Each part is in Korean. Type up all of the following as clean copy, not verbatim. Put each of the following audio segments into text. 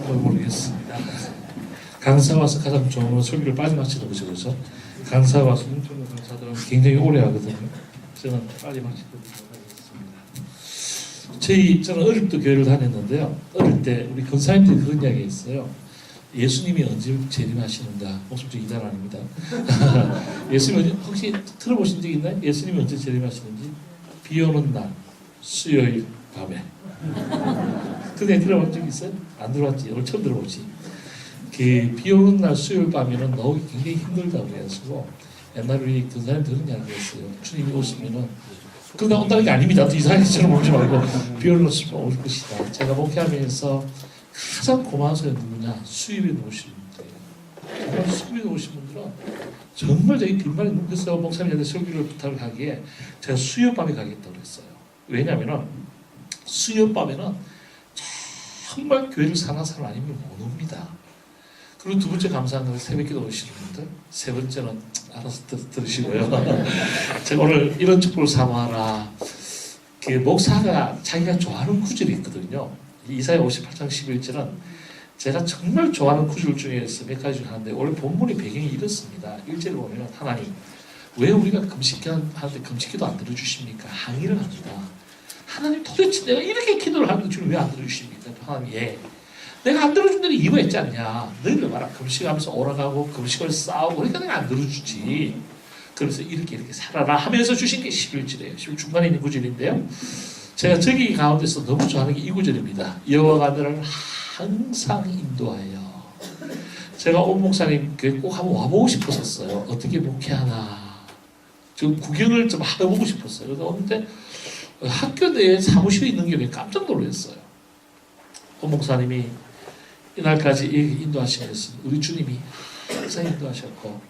건지 모르겠습니다. 강사 와서 가장 좋은 건 설교를 빨리 마치는 거죠, 그렇죠? 강사 와서 인터넷 강사들은 굉장히 오래 하거든요. 저는 빨리 마치도록 하겠습니다. 저는 어릴 때 교회를 다녔는데요. 어릴 때 우리 권사님들이 그런 이야기 했어요. 예수님이 언제 재림하시는가? 목숨 저 이단 아닙니다. 예수님이 혹시 들어보신 적 있나요? 예수님이 언제 재림하시는지? 비 오는 날 수요일 밤에. 그때 들어본 적 있어요? 안 들어봤지? 오늘 처음 들어보지. 비 오는 날 수요일 밤에는 나오기 굉장히 힘들다고 해가지고 옛날에 우리 권사님 그런 이야기 했어요. 주님이 오시면은 그러다 온다는 게 아닙니다. 이상하게 처럼 오지 말고 비 오는 날 올 것이다. 제가 목회하면서 가장 고마운 사람이 누구냐? 수입에 놓으신 분들이에요. 정말 수입에 놓으신 분들은 정말 저희 빈말에 눈겨서 목사님한테 설교를 부탁을 하기에 제가 수요밤에 가겠다고 했어요. 왜냐하면 수요밤에는 정말 교회를 사는 사람 아니면 못 옵니다. 그리고 두 번째 감사한 건 새벽기도 오시는 분들, 세 번째는 알아서 들으시고요. 제가 오늘 이런 축복을 사모하라. 그 목사가 자기가 좋아하는 구절이 있거든요. 이사야 58장 11절은 제가 정말 좋아하는 구절 중에서 몇 가지 하는데 오늘 본문의 배경이 이렇습니다. 1절을 보면 하나님 왜 우리가 금식하는데 금식기도 안 들어주십니까? 항의를 합니다. 하나님 도대체 내가 이렇게 기도를 하는데 주님 왜 안 들어주십니까? 하나님 예. 내가 안 들어준 데는 이유가 있지 않냐. 너희들 봐라. 금식하면서 오라가고 금식을 싸우고 그러니까 내가 안 들어주지. 그래서 이렇게 살아라 하면서 주신 게 11절이에요. 11 중간에 있는 구절인데요. 제가 저기 가운데서 너무 좋아하는 게 이 구절입니다. 여호와가 너를 항상 인도하여. 제가 온 목사님 꼭 한번 와보고 싶었었어요. 어떻게 목회하나. 좀 구경을 좀 해보고 싶었어요. 그래서 어느 학교 내에 사무실에 있는 게 깜짝 놀랐어요. 온 목사님이 이날까지 인도하시면서 우리 주님이 항상 인도하셨고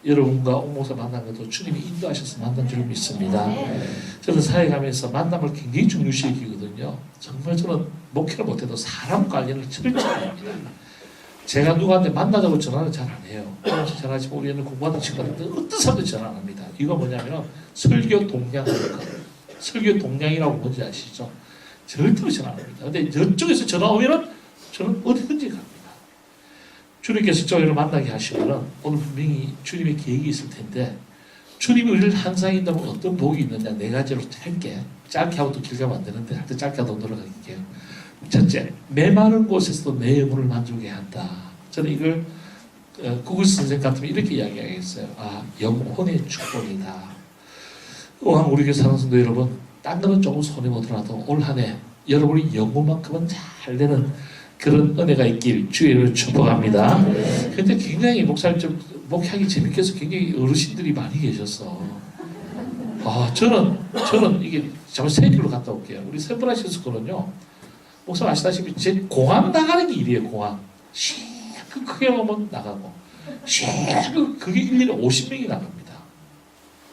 여러분과 온 목사 만난 것도 주님이 인도하셔서 만난 줄 믿습니다. 저는 사회 가면서 만남을 굉장히 중요시 여기거든요. 정말 저는 목회를 못해도 사람 관련을 철저히 합니다. 제가 누구한테 만나자고 전화를 잘 안 해요. 전화하지만 우리 애는 공부하는 친구한테 어떤 사람도 전화 안 합니다. 이거 뭐냐면 설교 동량하는 거. 설교 동량이라고 뭔지 아시죠? 절대로 전화 안 합니다. 근데 저쪽에서 전화 오면은 저는 어디든지 갑니다. 주님께서 저희를 만나게 하시면은 오늘 분명히 주님의 계획이 있을 텐데 주님이 우리를 항상 인도하면 어떤 복이 있느냐 네 가지로 짧게 하고 또 길게 하면 안 되는데 하여튼 짧게 하고 돌아갈게요. 첫째, 메마른 곳에서도 내 영혼을 만족해 한다. 저는 이걸 구글 선생 같으면 이렇게 이야기하겠어요. 영혼의 축복이다. 또한 우리 교회 사는 성도 여러분, 딴 거는 조금 손해보더라도 올 한 해 여러분이 영혼만큼은 잘 되는 그런 은혜가 있길 주의를 축복합니다. 근데 굉장히 목사님 좀 목회하기 재밌게 해서 굉장히 어르신들이 많이 계셨어. 저는 이게 잠깐 새 길로 갔다 올게요. 우리 샌프란시스코는요, 목사님 아시다시피 제 공항 나가는 게 일이에요. 공항. 크게 오면 나가고 그게 1년에 50명이 나갑니다.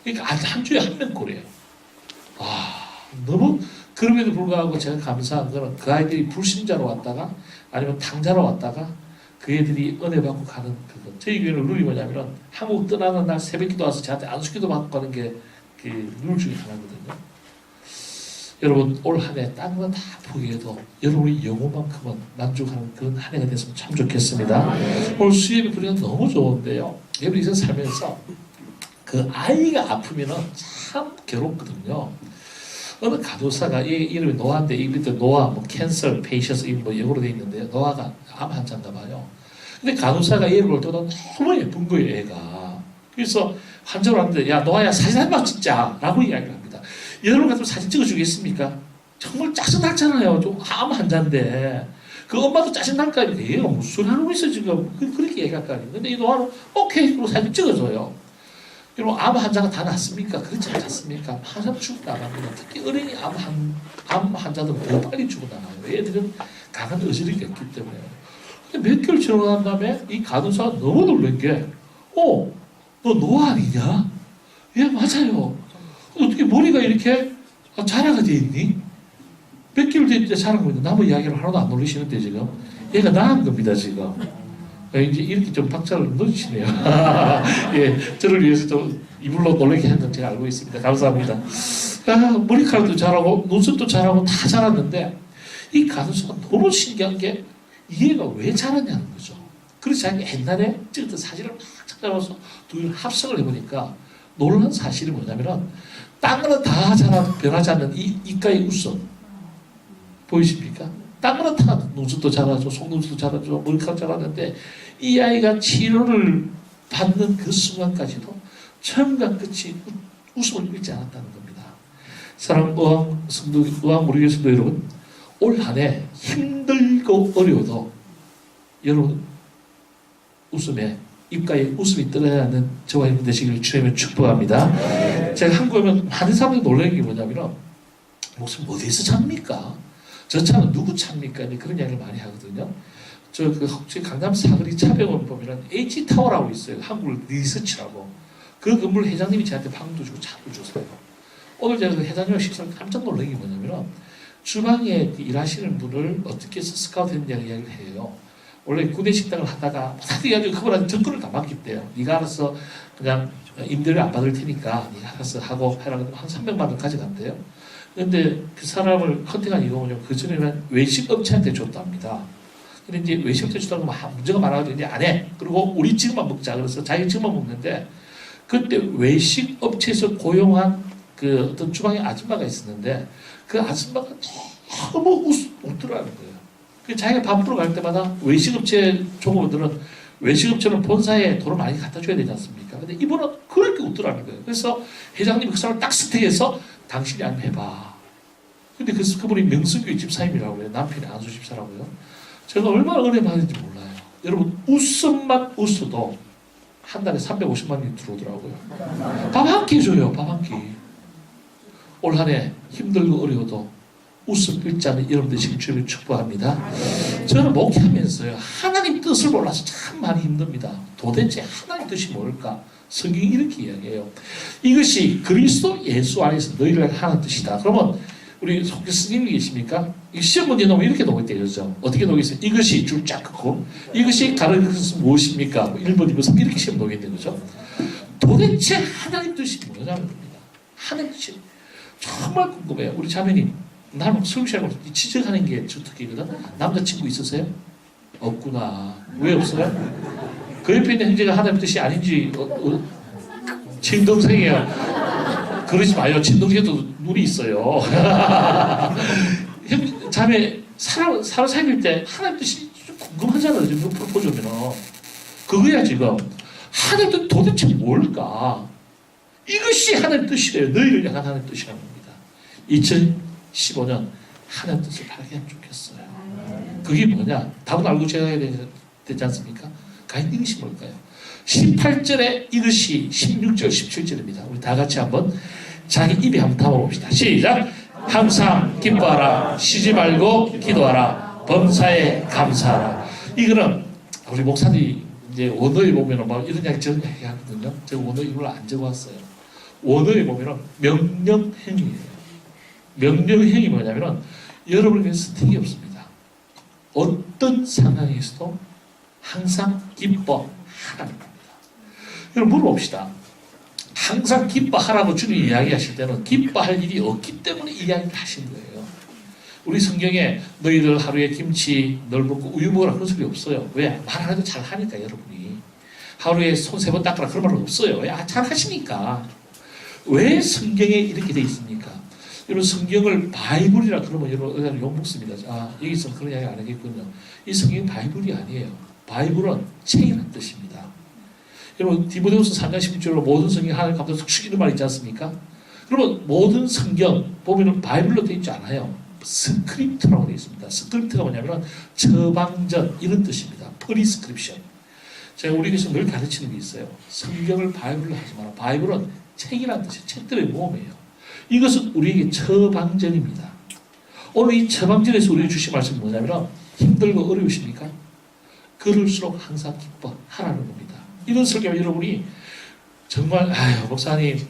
그러니까 한 주에 한 명 꼴이에요. 너무 그럼에도 불구하고 제가 감사한 거는 그 아이들이 불신자로 왔다가 아니면 당자로 왔다가 그 애들이 은혜 받고 가는 그거. 저희 교회는 룰이 뭐냐면 한국 떠나는 날 새벽기도 와서 저한테 안수기도 받고 가는 게 그 룰 중에 하나거든요. 여러분 올 한 해 딴 건 다 포기해도 여러분의 영혼만큼은 만족하는 그런 한 해가 됐으면 참 좋겠습니다. 오늘 수협이 분위기가 너무 좋은데요. 여러분 이제 살면서 그 아이가 아프면은 참 괴롭거든요. 어느 간호사가 이름이 노아인데 이 밑에 노아 뭐 캔서 페이셔스 뭐 영어로 돼 있는데요. 노아가 암 환자인가 봐요. 근데 간호사가 얘를 볼 때도 너무 예쁜 거예요, 애가. 그래서 환자로 왔는데 야 노아야 사진 한 방 찍자 라고 이야기를 합니다. 여러분 같으면 사진 찍어주겠습니까? 정말 짜증났잖아요. 좀 암 환자인데 그 엄마도 짜증날 거 아니에요. 얘가 무슨 소리 하고 있어 지금. 그렇게 얘기할 거 아니에요. 근데 이 노아는 오케이 그리고 사진 찍어줘요. 여러분 암 환자가 다 낫습니까? 그렇지 않습니까? 항상 죽어나갑니다. 특히 어린이 암 환자들은 더 빨리 죽어나가요. 애들은 강한 의지력이 없기 때문에. 근데 몇 개월 지나고 난 다음에 이 간호사가 너무 놀란 게 너 노아 아니냐? 예 맞아요. 어떻게 머리가 이렇게 자라가 돼 있니? 몇 개월 됐는데 자란 겁니다. 남의 이야기를 하나도 안 놀리시는데 지금 얘가 나은 겁니다 지금. 이제 이렇게 좀 박자를 넣으시네요. 예, 저를 위해서 좀 이불로 놀라게 한 건 제가 알고 있습니다. 감사합니다. 머리카락도 잘하고 눈썹도 잘하고 다 잘하는데 이 간호사가 너무 신기한 게 이해가 왜 잘하냐는 거죠. 그래서 자기가 옛날에 찍었던 사진을 막 찾아와서 둘 합성을 해보니까 놀라운 사실이 뭐냐면은 딴 거는 다 변하지 않는 이 이가의 웃음 보이십니까? 딴 거는 다 눈썹도 자라죠, 속눈썹도 자라죠, 머리카락 자라는데 이 아이가 치료를 받는 그 순간까지도 처음과 끝이 웃음을 잃지 않았다는 겁니다. 사랑하는 의왕 우리 교수도 여러분, 올 한 해 힘들고 어려워도 여러분 웃음에 입가에 웃음이 떨어야 하는 저와 여러분 되시기를 주님을 축복합니다. 제가 한국에 오면 많은 사람들이 놀라는 게 뭐냐면 목사님 어디서 잡니까? 저 차는 누구 차입니까? 그런 이야기를 많이 하거든요. 혹시 강남 사거리 차병원 보면은 H타워라고 있어요. 한국 리서치라고. 그 건물 회장님이 저한테 방도 주고 차도 주세요. 오늘 제가 그 회장님 식사를 깜짝 놀란 게 뭐냐면 주방에 일하시는 분을 어떻게 해서 스카우트 했냐는 이야기를 해요. 원래 구내식당을 하다가 못하게 해가지고 그분한테 정권을 다 맡겼대요. 네가 알아서 그냥 임대료 안 받을 테니까 네가 알아서 하고 해라고 한 300만 원 가져간대요. 그런데 그 사람을 컨택한 이유가 뭐냐면 그전에는 외식업체한테 줬답니다. 근데 이제 외식업체 주다가 문제가 많아가지고 이제 안 해. 그리고 우리 집만 먹자. 그래서 자기 집만 먹는데 그때 외식업체에서 고용한 그 어떤 주방의 아줌마가 있었는데 그 아줌마가 너무 웃더라는 거예요. 자기가 밥 먹으러 갈 때마다 외식업체 종업원들은 외식업체는 본사에 돈을 많이 갖다 줘야 되지 않습니까? 근데 이분은 그렇게 웃더라는 거예요. 그래서 회장님이 그 사람을 딱 스택해서 당신이 한번 해봐. 근데 그분이 명성교회 집사님이라고 해요. 남편이 안수 집사라고요. 제가 얼마나 은혜 받는지 몰라요. 여러분 웃음만 웃어도 한 달에 350만 원이 들어오더라고요. 밥 한 끼 줘요. 밥 한 끼. 올 한 해 힘들고 어려워도 웃음 잃지 않는 여러분들 주님을 축복합니다. 저는 목회하면서요 하나님 뜻을 몰라서 참 많이 힘듭니다. 도대체 하나님 뜻이 뭘까? 성경이 이렇게 이야기해요. 이것이 그리스도 예수 안에서 너희를 하는 뜻이다. 그러면 우리 스님이 계십니까? 시험 문제 놓으면 이렇게 놓겠대요. 그렇죠? 어떻게 놓겠어요? 이것이 줄 쫙 긋고 이것이 가르치는 것은 무엇입니까? 1번, 2번, 3번 이렇게 시험 놓겠는 거죠. 도대체 하나님 뜻이 뭐냐는 겁니다. 하나님 뜻이 정말 궁금해요. 우리 자매님 나는 설교하고 지적하는 게 저 특기거든. 남자친구 있으세요? 없구나. 왜 없어요? 그 옆에 있는 형제가 하나님 뜻이 아닌지 친동생이에요. 그러지 마요. 친동생도 눈이 있어요. 형 자매 사람 사귈 때 하나님 뜻이 좀 궁금하잖아요. 지금 프로포즈 오면은 그거야 지금. 하나님 뜻 도대체 뭘까? 이것이 하나님 뜻이래요. 너희를 향한 하나님 뜻이라는 겁니다. 2015년 하나님 뜻을 발견하면 좋겠어요. 그게 뭐냐? 답은 알고 제가 해야 되지 않습니까? 과연 이것이 뭘까요? 18절에 이것이 16절, 17절입니다. 우리 다 같이 한번 자기 입에 한번 담아봅시다. 시작! 항상 기뻐하라. 쉬지 말고 기도하라. 범사에 감사하라. 이거는 우리 목사님이 이제 원어에 보면은 막 이런 이야기 저런 이야기 하거든요. 제가 원어 이걸 안 적어왔어요. 원어에 보면은 명령행위예요. 명령행위 뭐냐면은 여러분에게 스틱이 없습니다. 어떤 상황에서도 항상 기뻐하라는 겁니다. 여러분 물어봅시다. 항상 기뻐하라고 주님이 이야기하실 때는 기뻐할 일이 없기 때문에 이야기를 하신 거예요. 우리 성경에 너희들 하루에 김치 널 먹고 우유 먹으라 그런 소리 없어요. 왜? 말 안 해도 잘 하니까 여러분이. 하루에 손 3번 닦으라 그런 말은 없어요. 왜? 잘 하시니까. 왜 성경에 이렇게 돼 있습니까? 여러분 성경을 바이블이라 그러면 여러분 욕 먹습니다. 여기서 그런 이야기 안 하겠군요. 이 성경이 바이블이 아니에요. 바이블은 책이라는 뜻입니다. 여러분 디모데후서 3장 16절로 모든 성경 하나님 감독해서 죽이는 말 있지 않습니까? 그러면 모든 성경 보면은 바이블로 되어 있지 않아요. 스크립트라고 되어 있습니다. 스크립트가 뭐냐면 처방전 이런 뜻입니다. 프리스크립션. 제가 우리 교회에서 늘 가르치는 게 있어요. 성경을 바이블로 하지 마라. 바이블은 책이라는 뜻이에요. 책들의 모험이에요. 이것은 우리에게 처방전입니다. 오늘 이 처방전에서 우리에게 주신 말씀이 뭐냐면 힘들고 어려우십니까? 그럴수록 항상 기뻐하라는 겁니다. 이런 설교를 여러분이 정말 목사님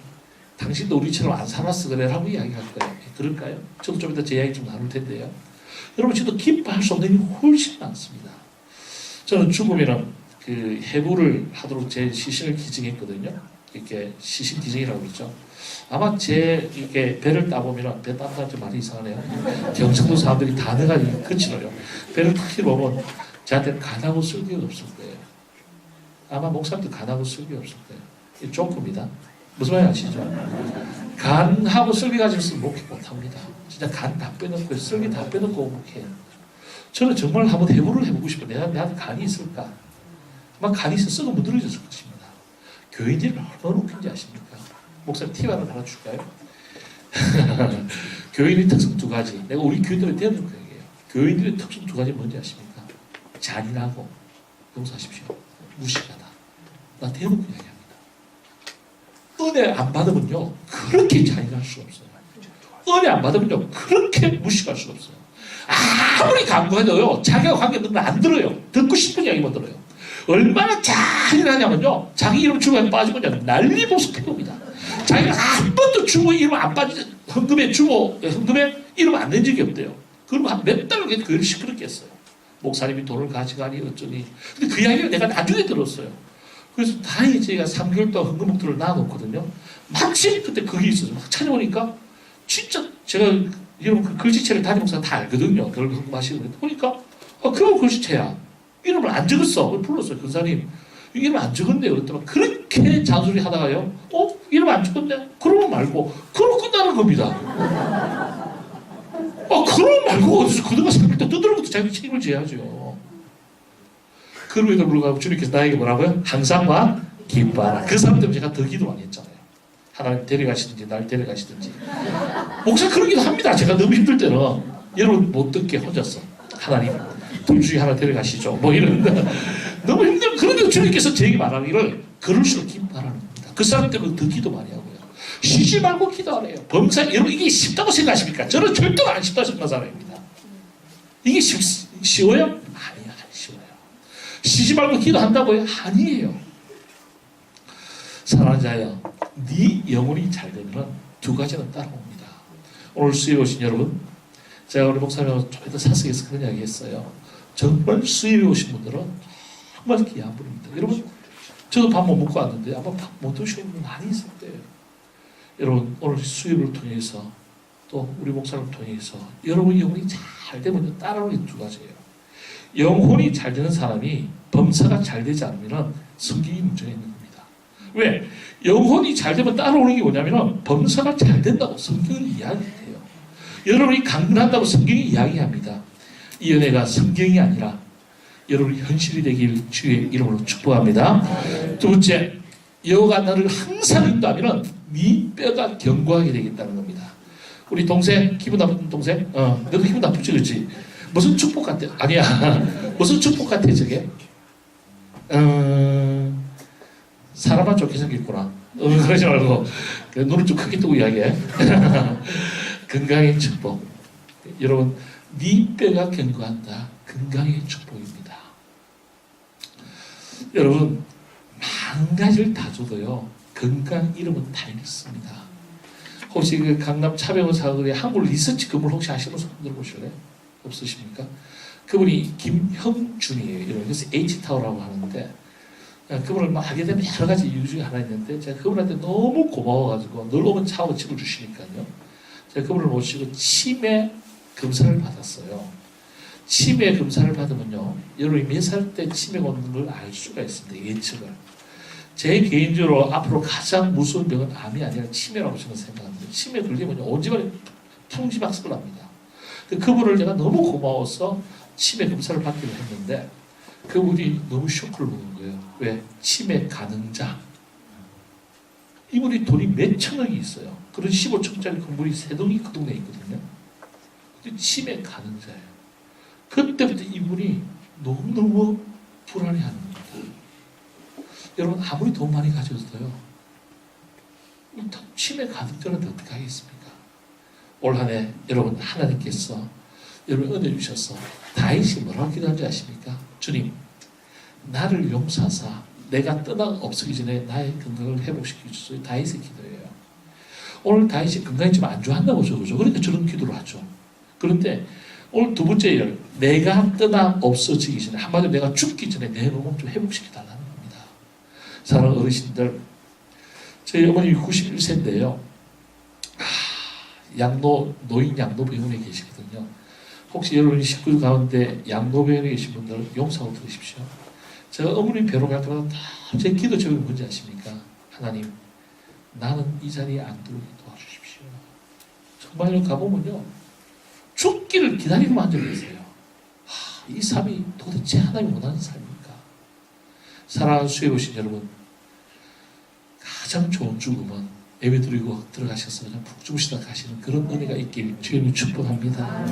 당신도 우리처럼 안 살았어 그래 라고 이야기할 거예요. 그럴까요? 저도 좀 이따 제 이야기 좀 나눌 텐데요. 여러분 저도 기뻐할 수 없는 일이 훨씬 많습니다. 저는 죽으면 그 해부를 하도록 제 시신을 기증했거든요. 이렇게 시신기증이라고 그러죠. 아마 제 이렇게 배를 따보면 배 딴다는 좀 말이 이상하네요. 경상도 사람들이 단어가 그치러요. 배를 탁 보면 저한테는 간하고 쓸개가 없을 거예요. 아마 목사님도 간하고 쓸개 없을 거예요. 이 조금입니다. 무슨 말인지 아시죠? 간하고 쓸개 가지고서 목회 못합니다. 진짜 간 다 빼놓고 쓸개 다 빼놓고 목회해요. 저는 정말 한번 해부를 해보고 싶어요. 내한테 간이 있을까? 아마 간이 있어 썩어 무드러졌을 것입니다. 교인들이 얼마나 웃긴지 아십니까? 목사님 팁 하나 달아줄까요? 교인의 특성 두 가지. 내가 우리 교인들에 대한 거 얘기해요. 교인들의 특성 두 가지 뭔지 아십니까? 잔인하고, 용서하십시오, 무식하다. 나 대놓고 이야기합니다. 은혜 안 받으면요 그렇게 잔인할 수가 없어요. 은혜 안 받으면요 그렇게 무식할 수가 없어요. 아무리 강구해도요 자기가 관계없는 건 안 들어요. 듣고 싶은 이야기만 들어요. 얼마나 잔인하냐면요 자기 이름 주고에 빠지면 난리 보석해봅니다. 자기가 한 번도 주고 이름 안 빠지 헌금에 주고 헌금에 이름 안 낸 적이 없대요. 그럼 한 몇 달을 그걸 시끄럽게 했어요. 목사님이 돈을 가져가니 어쩌니. 근데 그 이야기를 내가 나중에 들었어요. 그래서 다행히 제가 3개월 동안 헌금 목표를 놔놓거든요. 마침 그때 그게 있어서 막 찾아보니까 진짜 제가 여러분 그 글씨체를 담임 목사가 다 알거든요. 그걸 헌금하시고 보니까 그거 글씨체야. 이름을 안 적었어. 불렀어요. 근사님 이름 안 적었네요. 그랬더니 그렇게 잔소리 하다가요. 이름 안 적었네. 그러면 말고 그러고 끝나는 겁니다. 그러면 말고 어디서 그동안 3일 동안 떠드는 것도 자기 책임을 져야죠. 그럼에도 불구하고 주님께서 나에게 뭐라고요? 항상 와 기뻐하라. 그 사람 때문에 제가 더 기도 많이 했잖아요. 하나님 데려가시든지 날 데려가시든지. 목사 그런 기도 합니다. 제가 너무 힘들 때는 여러분 못 듣게 혼자서 하나님 둘 중에 하나 데려가시죠. 뭐 이런 너무 힘들면 그런데도 주님께서 제게 말하기를 그럴수록 기뻐하라는 겁니다. 그 사람 때문에 더 기도 많이 하고요. 쉬지 말고 기도하래요. 범사 여러분 이게 쉽다고 생각하십니까? 저는 절대로 안 쉽다고 생각하는 사람입니다. 이게 쉬워요? 아니요, 안 쉬워요. 쉬지 말고 기도한다고요? 아니에요. 사랑하는 자여, 네 영혼이 잘 되면 두 가지는 따라옵니다. 오늘 수요일 오신 여러분, 제가 우리 목사님하고 좀 이따 사석에서 그런 이야기 했어요. 정말 수요일에 오신 분들은 정말 귀한 분입니다. 여러분, 저도 밥 못 먹고 왔는데 아마 밥 못 드시는 분 많이 있을 거예요. 여러분, 오늘 수요일을 통해서 또 우리 목사님을 통해서 여러분 영혼이 잘 되면 따라오는 두 가지예요. 영혼이 잘 되는 사람이 범사가 잘 되지 않으면 성경이 문제가 있는 겁니다. 왜? 영혼이 잘 되면 따라오는 게 뭐냐면 범사가 잘 된다고 성경은 이야기해요. 여러분이 강건한다고 성경이 이야기합니다. 이 은혜가 성경이 아니라 여러분이 현실이 되길 주의 이름으로 축복합니다. 두 번째, 여호가 나를 항상 인도하면 네 뼈가 견고하게 되겠다는 겁니다. 우리 동생, 기분 나쁜 동생? 너도 기분 나쁘지, 그렇지? 무슨 축복 같아? 아니야. 무슨 축복 같아, 저게? 사람만 좋게 생겼구나. 그러지 말고 눈을 좀 크게 뜨고 이야기해. 건강의 축복. 여러분, 네 뼈가 견고한다. 건강의 축복입니다. 여러분, 만 가지를 다 줘도요, 건강 이름은 다 읽습니다. 혹시 그 강남 차병원 사거리에 한국 리서치 건물 혹시 아시는 분 들어보실래요? 없으십니까? 그분이 김형준이에요. 이런 그래서 H타워라고 하는데 그분을 막 하게 되면 여러 가지 이유 중에 하나 있는데 제가 그분한테 너무 고마워가지고 늘 오면 차고 집을 주시니까요. 제가 그분을 모시고 치매 검사를 받았어요. 치매 검사를 받으면요, 여러분이 몇 살 때 치매가 오는 걸 알 수가 있습니다. 예측을. 제 개인적으로 앞으로 가장 무서운 병은 암이 아니라 치매라고 저는 생각합니다. 치매 걸리면요, 온 집안이 풍지박습을 합니다. 그분을 제가 너무 고마워서 치매 검사를 받기로 했는데 그분이 너무 쇼크를 먹은 거예요. 왜? 치매 가능자. 이분이 돈이 몇 천억이 있어요. 그런 15층짜리 건물이 3동이 그 동네에 있거든요. 근데 치매 가능자예요. 그때부터 이분이 너무너무 불안해하는 겁니다. 여러분, 아무리 돈 많이 가졌어요, 치매 가능자는 어떻게 하겠습니까? 올 한 해 여러분, 하나님께서 여러분 은혜 주셔서 다윗이 뭐라고 기도한지 아십니까? 주님, 나를 용서하사 내가 떠나 없어지기 전에 나의 건강을 회복시켜 주소서. 다윗의 기도예요. 오늘 다윗이 건강이 좀 안 좋았나 보죠, 그죠? 그러니까 저런 기도를 하죠. 그런데 오늘 두 번째 일, 내가 떠나 없어지기 전에, 한마디로 내가 죽기 전에 내 몸을 좀 회복시켜 달라는 겁니다. 사랑하는 어르신들, 저희 어머님이 91세인데요. 노인 양로병원에 계시거든요. 혹시 여러분이 식구 가운데 양로병원에 계신 분들 용서하고 들으십시오. 제가 어머님 뵈러 갈 때마다 다 제 기도 제목이 뭔지 아십니까? 하나님, 나는 이 자리에 안 들어오게 도와주십시오. 정말로 가보면요, 죽기를 기다리고 앉아 계세요. 이 삶이 도대체 하나님이 원하는 삶입니까? 사랑하는 수혜 오신 여러분, 가장 좋은 죽음은 예배 드리고 들어가셔서 그냥 푹 주무시다 가시는 그런 은혜가 있길 주님을 축복합니다.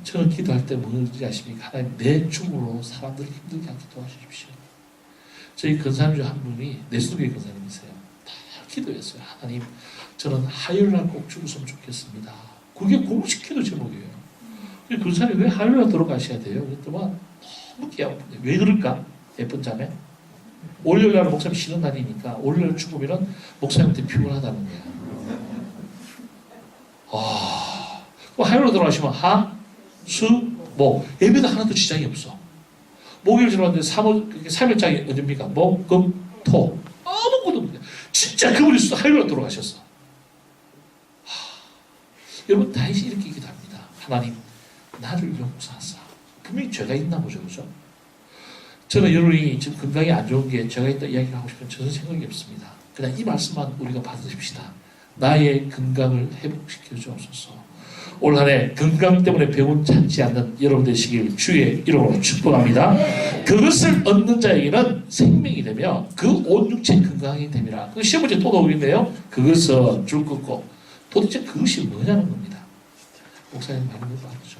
저는 기도할 때 뭔지 아십니까? 하나님, 내 죽음으로 사람들을 힘들게 하게 도와주십시오. 저희 근사님 중 한 분이 내수교회 근사님이세요. 다 기도했어요. 하나님, 저는 화요일날 꼭 죽었으면 좋겠습니다. 그게 공식 기도 제목이에요. 근사님 왜 화요일날 돌아가셔야 돼요? 그랬더니 너무 귀여운 분이에요. 왜 그럴까? 예쁜 자매. 월요일날은 목사님 쉬는 날이니까 월요일 죽으면 목사님한테 피곤하다는 거야. 그럼 화요일로 돌아가시면 하, 수, 목. 예배도 하나도 지장이 없어. 목요일 지났는데 3일장이 언제입니까? 목, 금, 토. 아무것도 없는데. 진짜 그분이 화요일로 돌아가셨어. 여러분, 다윗이 이렇게 기도합니다. 하나님, 나를 용서하사. 분명히 죄가 있나 보죠. 그죠? 저는 여러분이 지금 건강이 안 좋은 게 제가 있다 이야기를 하고 싶으면 저는 생각이 없습니다. 그냥 이 말씀만 우리가 받으십시다. 나의 건강을 회복시켜 주옵소서. 올 한 해 건강 때문에 병원 찾지 않는 여러분 되시길 주의 이름으로 축복합니다. 그것을 얻는 자에게는 생명이 되며 그 온 육체 건강이 됩니다. 그 시험 문제 또 나오겠네요. 그것은 줄 것고 도대체 그것이 뭐냐는 겁니다. 목사님 말은 빠르죠?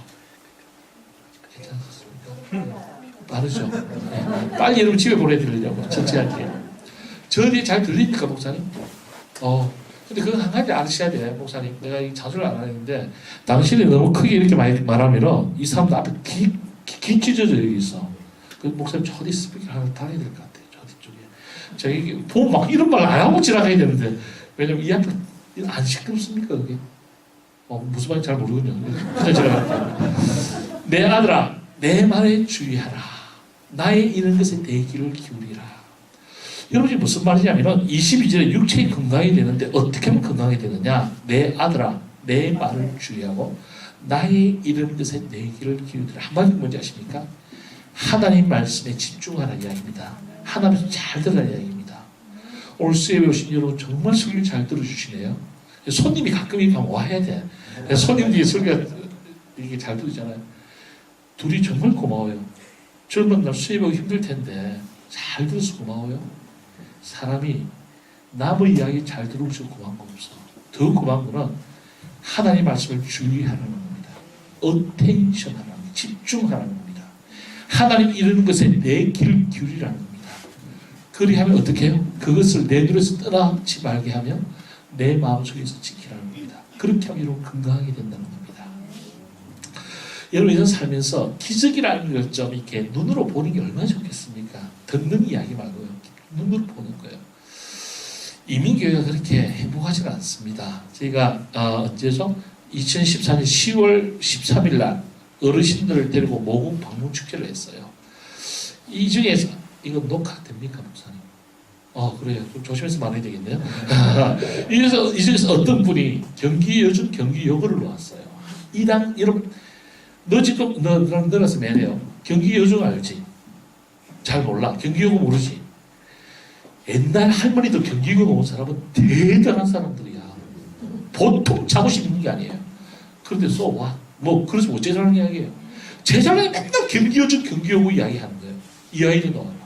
괜찮습니까? 빠르죠? 네. 빨리 여러분 집에 보내드리려고 천천히 할게요. 저 뒤에 잘 들립니까, 목사님? 근데 그건 한 가지 아셔야 돼, 목사님. 내가 이 자주를 안 하는데 당신이 너무 크게 이렇게 많이 말하면 이 사람들 앞에 귀 찢어져 여기 있어. 그 목사님 저 어디 스피커 하나 달아야 될 것 같아요. 저 뒤쪽에. 저기 보면 막 이런 말 안 하고 지나가야 되는데 왜냐면 이 앞에 안 시끄럽습니까, 그게? 무슨 말인지 잘 모르거든요. 그냥 지나갈게요. 내 아들아, 내 말에 주의하라. 나의 이런 것에 내 귀를 기울이라. 여러분이 무슨 말이냐면 22절에 육체의 건강이 되는데 어떻게 하면 건강이 되느냐? 내 아들아, 내 말을 주의하고 나의 이런 것에 내 귀를 기울이라. 한마디 뭔지 아십니까? 하나님 말씀에 집중하라 이야기입니다. 하나님께서 잘 들으라 이야기입니다. 오늘 수요일에 오신 여러분 정말 설교 잘 들어주시네요. 손님이 가끔 이렇게 와야 돼. 손님들이 설교가 이렇게 잘 들으잖아요. 둘이 정말 고마워요. 젊은 날 수요일 오기 힘들 텐데 잘 들어서 고마워요. 사람이 남의 이야기 잘 들으면 고마운 거 없어. 더 고마운 거는 하나님 말씀을 주의하는 겁니다. 어텐션 하는 겁니다. 집중하는 겁니다. 하나님 이러는 것에 내 귀를 기울이라는 겁니다. 그리하면 어떻게 해요? 그것을 내 눈에서 떠나지 말게 하면 내 마음속에서 지키라는 겁니다. 그렇게 하면 여러분 건강하게 된다는 겁니다. 여러분 이런 살면서 기적이라는 걸 좀 이렇게 눈으로 보는 게 얼마나 좋겠습니까? 듣는 이야기 말고요. 눈으로 보는 거예요. 이민교회가 그렇게 행복하지가 않습니다. 저희가 언제죠? 2014년 10월 13일 날 어르신들을 데리고 모금 방문 축제를 했어요. 이 중에서 이거 녹화됩니까, 목사님? 그래요. 좀 조심해서 말해야 되겠네요. 이 중에서 어떤 분이 경기 여고를 나왔어요. 여러분, 너 지금 너랑 들어서 매네요. 경기 여중 알지? 잘 몰라. 경기 여고 모르지? 옛날 할머니들 경기고 온 사람은 대단한 사람들이야. 보통 자부심 있는 게 아니에요. 그런데 그래서 제자랑 이야기해요. 제자랑이 맨날 경기여고 이야기하는 거예요. 이 아이도 나왔고.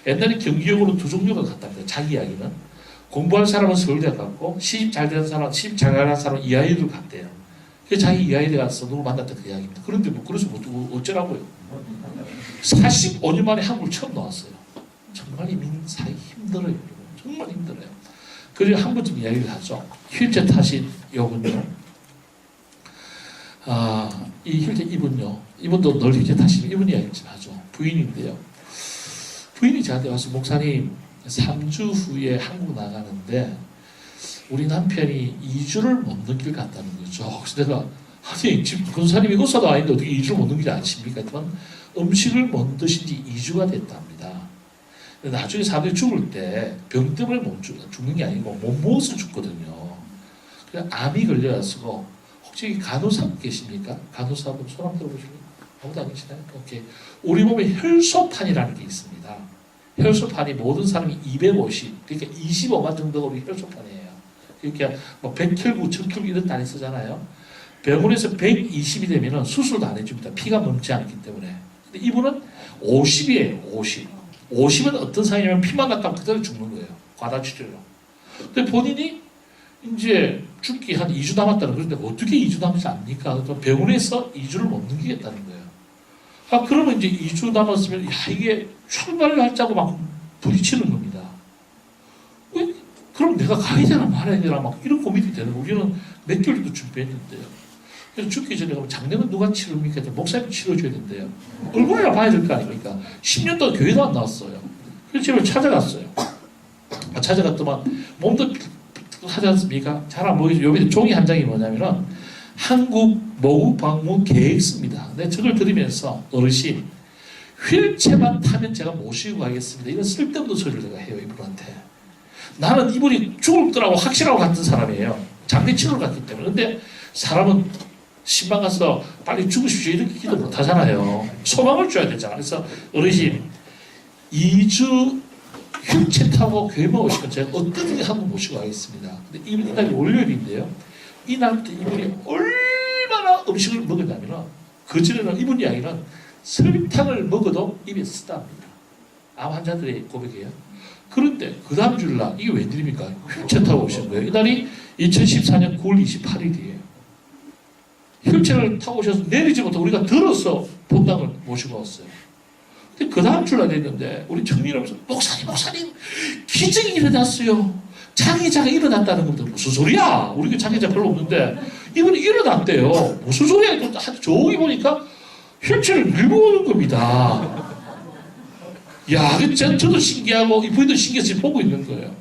옛날에 경기여고는 두 종류가 같답니다. 자기 이야기는. 공부할 사람은 서울대 갔고, 시집 잘 가는 사람은 이 아이를 갔대요. 그래서 자기 이 아이를 가서 누구 만났다 그 이야기입니다. 그런데 그래서 어쩌라고요. 45년 만에 한국을 처음 나왔어요. 정말 이 민족 사회 힘들어요. 정말 힘들어요. 그리고 한 번쯤 이야기를 하죠. 휠체어 타신 요분요. 이 휠체어 이분도 늘 휠체어 타시면 이분 이야기를 좀 하죠. 부인인데요. 부인이 저한테 와서 목사님 3주 후에 한국 나가는데 우리 남편이 2주를 못 넘길 것 같다는 거죠. 그래서 내가 아니 지금 권사님이 의사도 아닌데 어떻게 2주를 못 넘기지 않습니까? 했지만 음식을 못 드신 지 2주가 됐답니다. 나중에 사람들이 죽을 때 병 때문에 못 죽는 게 아니고 못 먹어서 죽거든요. 그래서 암이 걸려가지고 혹시 간호사 계십니까? 간호사분 손 한번 들어보실래요? 아무도 안 계시나요? 오케이. 우리 몸에 혈소판이라는 게 있습니다. 혈소판이 모든 사람이 250, 그러니까 25만 정도가 우리 혈소판이에요. 그러니까 뭐 백혈구, 적혈구 이런 단위 쓰잖아요. 병원에서 120이 되면 수술도 안 해줍니다. 피가 멈지 않기 때문에. 근데 이분은 50이에요. 50. 50은 어떤 상황이냐면 피만 났다면 그대로 죽는 거예요. 과다출혈로. 근데 본인이 이제 죽기 한 2주 남았다는 그런데 어떻게 2주 남지 않습니까? 병원에서 2주를 못 넘기겠다는 거예요. 아, 그러면 이제 2주 남았으면, 야, 이게 출발을 하자고 막 부딪히는 겁니다. 왜? 그럼 내가 가야 되나 말아야 되나 막 이런 고민이 되는 거예요. 우리는 몇 개월도 준비했는데요. 그래서 죽기 전에 그럼 장례는 누가 치릅니까? 목사님이 치러줘야 된대요. 얼굴이나 봐야 될 거 아닙니까? 10년 동안 교회도 안 나왔어요. 그래서 집을 찾아갔어요. 찾아갔더만 몸도 하지 않습니까? 잘 안 보이죠? 여기 종이 한 장이 뭐냐면은 한국 모국 방문 계획서입니다. 네, 저걸 들으면서 어르신 휠체어만 타면 제가 모시고 가겠습니다. 이런 쓸데없는 소리를 내가 해요, 이분한테. 나는 이분이 죽을 거라고 확실하고 같은 사람이에요. 장례 치러 갔기 때문에. 근데 사람은 신방 가서 빨리 죽으십시오 이렇게 기도 못 하잖아요. 소망을 줘야 되잖아. 그래서 어르신 2주 휠체어 타고 교회만 오시면 제가 어떻게 한번 모시고 가겠습니다. 근데 이날이 월요일인데요. 이날부터 이분이 얼마나 음식을 먹었냐면 그전에는 이분 이야기는 설탕을 먹어도 입에 쓰답니다. 암 환자들의 고백이에요. 그런데 그 다음 주일날 이게 웬일입니까? 휠체어 타고 오신 거예요. 이날이 2014년 9월 28일이에요. 휠체어를 타고 오셔서 내리지 못하고 우리가 들어서 본당을 모시고 왔어요. 근데 그 다음 주일날 됐는데 우리 청년하면서 목사님 기적이 일어났어요. 장애자가 일어났다는 겁니다. 무슨 소리야? 우리 장애자 별로 없는데 이분이 일어났대요. 무슨 소리야? 저기 보니까 휠체어를 밀고 오는 겁니다. 야, 저도 신기하고 이분도 신기해서 보고 있는 거예요.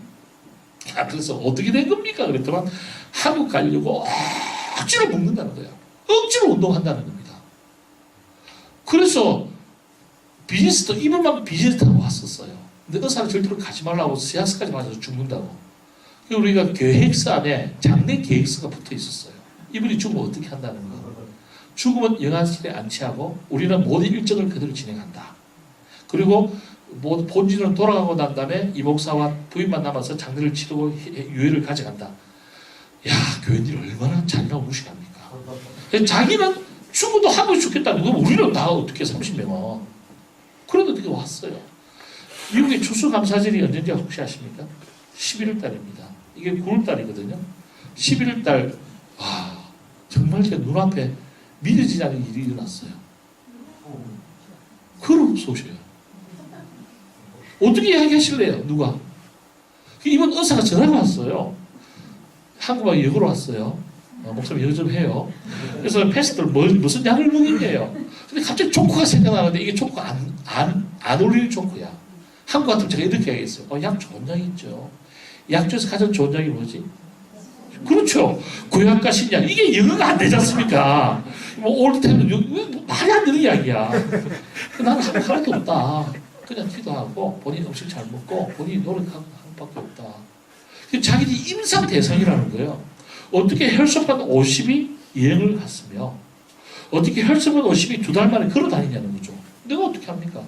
야, 그래서 어떻게 된 겁니까? 그랬더니 한국 가려고 억지로 먹는다는 거예요. 억지로 운동한다는 겁니다. 그래서 비즈니스도 이분만 비즈니스 타고 왔었어요. 근데 의사는 절대로 가지 말라고 세아스까지 맞아서 죽는다고. 우리가 계획서 안에 장례 계획서가 붙어 있었어요. 이분이 죽으면 어떻게 한다는 거. 죽으면 영안실에 안치하고 우리는 모든 일정을 그대로 진행한다. 그리고 본진으로 돌아가고 난 다음에 이 목사와 부인만 남아서 장례를 치르고 유해를 가져간다. 야, 교인들이 얼마나 잔인하고 무식합니까? 자기는 죽어도 하고 죽겠다. 누가 우리는 다 어떻게 30명은. 그런데 어떻게 왔어요. 미국의 추수감사절이 언제인지 혹시 아십니까? 11월 달입니다. 이게 9월 달이거든요. 11월 달, 정말 제 눈앞에 믿어지지 않는 일이 일어났어요. 그런 소식이에요. 어떻게 이야기하실래요? 누가? 이번 의사가 전화가 왔어요. 한국말 역으로 왔어요. 목사님 역 좀 해요. 그래서 패스트를 무슨 약을 먹이냐요. 근데 갑자기 조커가 생각나는데 이게 조커가 안 어울리는 조커야. 한국 같으면 제가 이렇게 하겠어요. 약 좋은 약 있죠. 약 중에서 가장 좋은 약이 뭐지? 그렇죠. 구약과 신약. 이게 영어가 안 되지 않습니까? 뭐 올드템은 말이 안 되는 이야기야. 나는 하나도 없다. 그냥 기도하고 본인 음식 잘 먹고 본인이 노력하는 밖에 없다. 자기들이 임상 대상이라는 거예요. 어떻게 혈소판 50이 여행을 갔으며 어떻게 혈소판 50이 2달 만에 걸어 다니냐는 거죠. 내가 어떻게 합니까?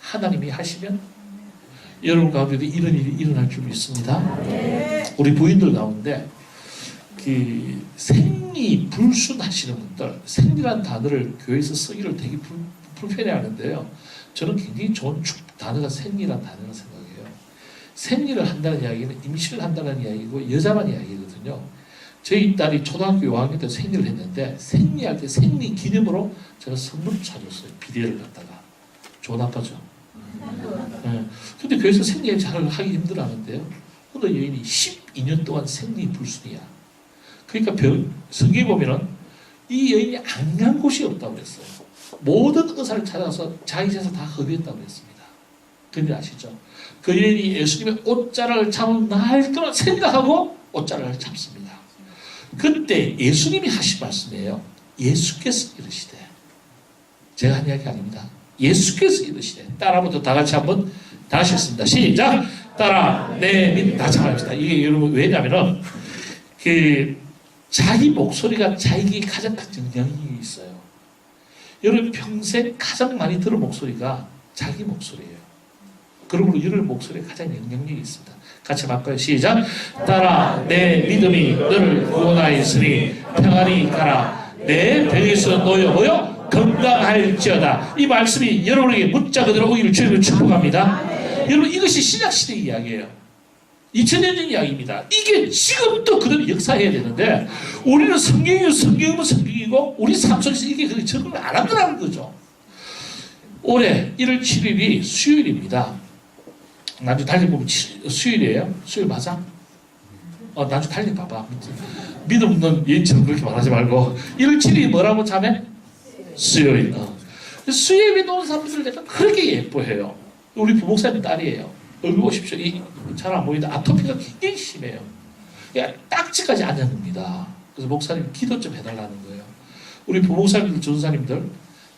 하나님이 하시면 여러분 가운데도 이런 일이 일어날 줄 믿습니다. 우리 부인들 가운데 그 생리 불순하시는 분들, 생리라는 단어를 교회에서 쓰기를 되게 불편해 하는데요. 저는 굉장히 좋은 단어가 생리라는 단어라고 생각해요. 생리를 한다는 이야기는 임신을 한다는 이야기고 여자만 이야기거든요. 저희 딸이 초등학교 5학년 때 생리를 했는데 생리할 때 생리 기념으로 제가 선물을 사줬어요. 비데를 갖다가. 좋은 아빠죠. 네. 근데 교회에서 생리 잘 하기 힘들어하는데요. 어느 여인이 12년 동안 생리 불순이야. 그러니까 성경에 보면은 이 여인이 안 간 곳이 없다고 그랬어요. 모든 의사를 찾아서 자기 재산 다 허비했다고 그랬습니다. 그런데 아시죠? 그 여인이 예수님의 옷자락을 잡은 날 동안 생각하고 옷자락을 잡습니다. 그때 예수님이 하신 말씀이에요. 예수께서 이르시되, 제가 한 이야기 아닙니다. 예수께서 이르시되, 따라부터 다 같이 한번 다시 했습니다. 시작. 따라 내 믿음. 다 참아합시다. 이게 여러분 왜냐면은 자기 목소리가 자기에게 가장 큰 영향이 있어요. 여러분 평생 가장 많이 들은 목소리가 자기 목소리예요. 그러므로 여러분 목소리에 가장 영향력이 있습니다. 같이 바꿔요. 시작. 따라 내 믿음이 너를 구원하였으니 평안히 가라. 내 병에서 놓여 보여 건강할지어다. 이 말씀이 여러분에게 문자 그대로 오기를 주님을 축복합니다. 여러분 이것이 신약시대 이야기예요. 2000년 전 이야기입니다. 이게 지금도 그대로 역사해야 되는데 우리는 성경이면 성경이고 우리 삶 속에서 이게 그렇게 적응을 안 한다는 거죠. 올해 1월 7일이 수요일입니다. 나중에 달려보면 수요일이에요? 수요일 맞아? 나중에 달려봐봐. 믿음 없는 예인처럼 그렇게 말하지 말고 1월 7일이 뭐라고 자매? 수요일. 수요일에 노는 사람들 내가 그렇게 예뻐해요. 우리 부목사님 딸이에요. 얼굴 보십시오. 잘 안 보이는데 아토피가 굉장히 심해요. 딱지까지 앉아듭니다. 그래서 목사님 기도 좀 해달라는 거예요. 우리 부목사님들, 전사님들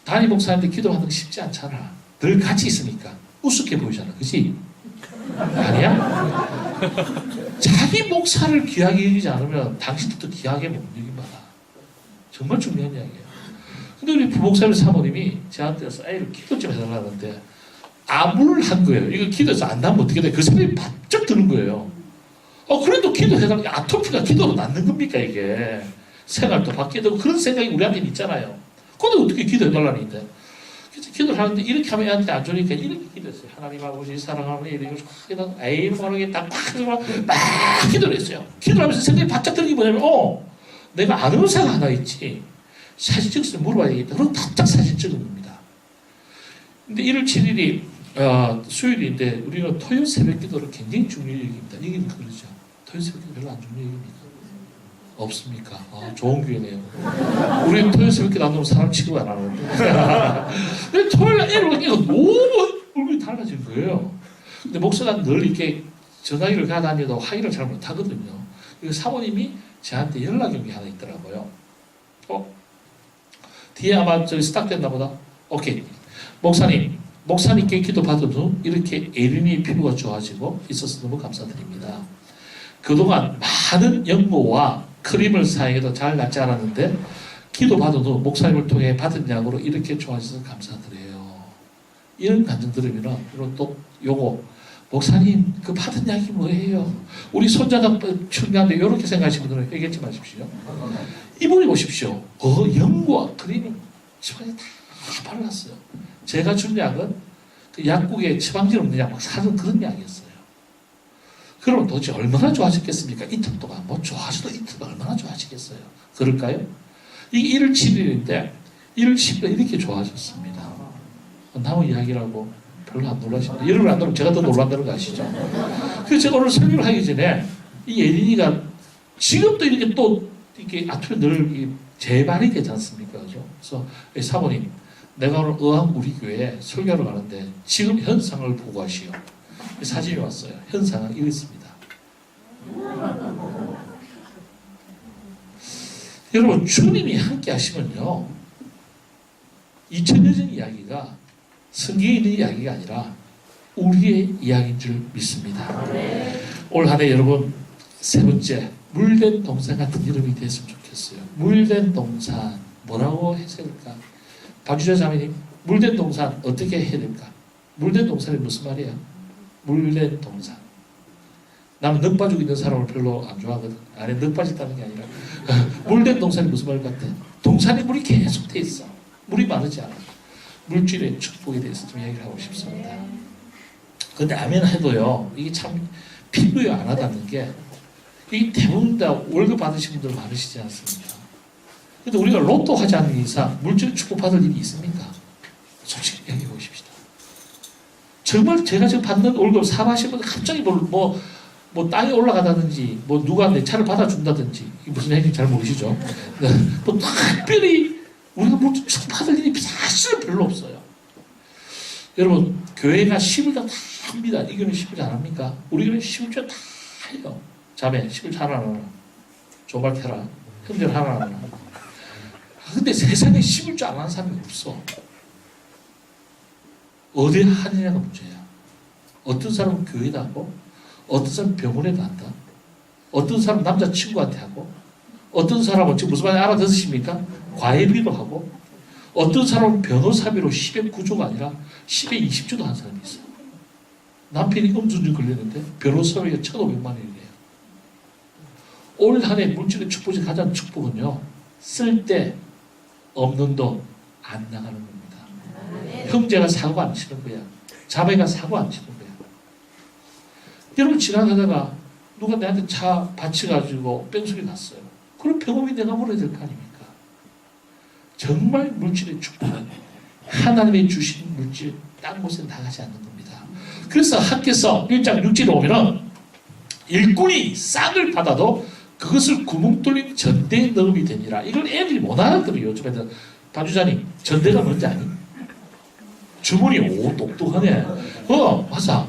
담임 목사님들 기도하는 거 쉽지 않잖아. 늘 같이 있으니까 우습게 보이잖아. 그치? 아니야? 자기 목사를 귀하게 여기지 않으면 당신들도 귀하게 못 여깁니다. 정말 중요한 이야기예요. 근데 우리 부목사님 사모님이 저한테서 애를 기도 좀 해달라는데 아무를 한 거예요. 이거 기도해서 안 나면 어떻게 돼? 그 생각이 바짝 드는 거예요. 그래도 기도해달라고. 아토피가 기도로 낫는 겁니까 이게? 생활도 바뀌게 되고 그런 생각이 우리한테는 있잖아요. 근데 어떻게 기도해달라는데? 그래서 기도를 하는데 이렇게 하면 애한테 안 좋으니까 이렇게 기도했어요. 하나님 아버지 사랑하는 이렇게 에이 모르겠다 막 기도를 했어요. 기도를 하면서 생각이 바짝 드는 게 뭐냐면 내가 아는 의사가 하나 있지. 사진 찍어서 물어봐야겠다. 그럼 답장 사진 찍은 겁니다. 근데 1월 7일이 수요일인데 우리는 토요일 새벽 기도를 굉장히 중요히 여깁니다. 여기는 그러죠. 토요일 새벽 기도 별로 안 중요히 여깁니까? 없습니까? 좋은 교회네요. 우리는 토요일 새벽 기도 안 하면 사람 취급 안 하는데. 근데 토요일 날 애를 보니까 너무 얼굴이 달라진 거예요. 근데 목사가 늘 이렇게 전화기를 가다니도 확인을 잘 못하거든요. 사모님이 저한테 연락이 온 게 하나 있더라고요. 뒤에 아마 저기 스탁됐나 보다. 오케이. 목사님께 기도 받은 후 이렇게 에린이 피부가 좋아지고 있어서 너무 감사드립니다. 그동안 많은 연고와 크림을 사용해도 잘 낫지 않았는데 기도 받은 후 목사님을 통해 받은 약으로 이렇게 좋아져서 감사드려요. 이런 감정 들으면 또 요거 목사님 그 받은 약이 뭐예요? 우리 손자가 중요한데 이렇게 생각하시는 분들은 회개치 마십시오. 이분이 보십시오. 연고와 크림이 집안에 다 발랐어요. 제가 준 약은 그 약국에 처방전 없는 약 막 사는 그런 약이었어요. 그러면 도대체 얼마나 좋아졌겠습니까? 이틀 동안 뭐 좋아져도 이틀 얼마나 좋아지겠어요? 그럴까요? 이게 1월 7일인데 1월 10일에 이렇게 좋아졌습니다. 남의 이야기라고 별로 안 놀라십니다. 여러분 안 놀라면 제가 더 놀란다는 거 아시죠? 그래서 제가 오늘 설명을 하기 전에 이 예린이가 지금도 이렇게 또 이렇게 아토피 늘 재발이 되지 않습니까? 그래서 사모님 내가 오늘 의왕 우리 교회에 설교를 가는데 지금 현상을 보고 하시오. 사진이 왔어요. 현상은 이렇습니다. 여러분 주님이 함께 하시면요 2000년 전 이야기가 성경에 있는 이야기가 아니라 우리의 이야기인 줄 믿습니다. 올 한 해 여러분 세 번째 물된 동산 같은 여름이 됐으면 좋겠어요. 물된 동산 뭐라고 해야 될까? 박주자 자매님 물된 동산 어떻게 해야 될까? 물된 동산이 무슨 말이야? 물된 동산. 나는 넉 빠지고 있는 사람을 별로 안 좋아하거든. 안에 넉 빠졌다는 게 아니라 물된 동산이 무슨 말 같아? 동산에 물이 계속 돼 있어. 물이 마르지 않아. 물질의 축복에 대해서 좀 이야기를 하고 싶습니다. 근데 아멘 해도요 이게 참 필요에 안 하다는 게 이게 대부분 다 월급 받으신 분들 많으시지 않습니까? 근데 우리가 로또 하지 않는 이상 물질 축복 받을 일이 있습니까? 솔직히 얘기해 보십시다. 정말 제가 지금 받는 월급 사바시면 갑자기 뭐 땅에 올라가다든지 뭐 누가 내 차를 받아준다든지 이게 무슨 얘기인지 잘 모르시죠? 뭐 특별히 우리가 물질 축복 받을 일이 사실은 별로 없어요. 여러분 교회가 11조 다 합니다. 이 교회는 11조 안 합니까? 우리 교회는 11조 다 해요. 자매 11조 하나 안 하나 조말 테라 형제를 하나 안 하나. 근데 세상에 11조 안 하는 사람이 없어. 어디 하느냐가 문제야. 어떤 사람은 교회도 하고, 어떤 사람은 병원에도 한다. 어떤 사람은 남자친구한테 하고, 어떤 사람은 지금 무슨 말인지 알아듣으십니까? 과외비로 하고, 어떤 사람은 변호사비로 10에 9조가 아니라 10에 20조도 한 사람이 있어요. 남편이 음주운전 걸렸는데 변호사비가 1,500만 원이래요. 올 한 해 물질의 축복의 가장 축복은요, 쓸 때 없는 돈 안 나가는 겁니다. 형제가 사고 안 치는 거야. 자매가 사고 안 치는 거야. 여러분, 지나가다가 누가 내한테 차 받쳐가지고 뺑소리 났어요. 그럼 병원비 내가 물어야 될 거 아닙니까? 정말 물질의 축복은 하나님의 주신 물질 딴 곳에 나가지 않는 겁니다. 그래서 학교에서 1장 6절에 오면은 일꾼이 싹을 받아도 그것을 구멍 뚫린 전대에 넣음이 되니라. 이걸 애들이 못 알아들어요. 요즘 애들. 반주자님, 전대가 뭔지 아니? 주머니, 오, 똑똑하네. 맞아.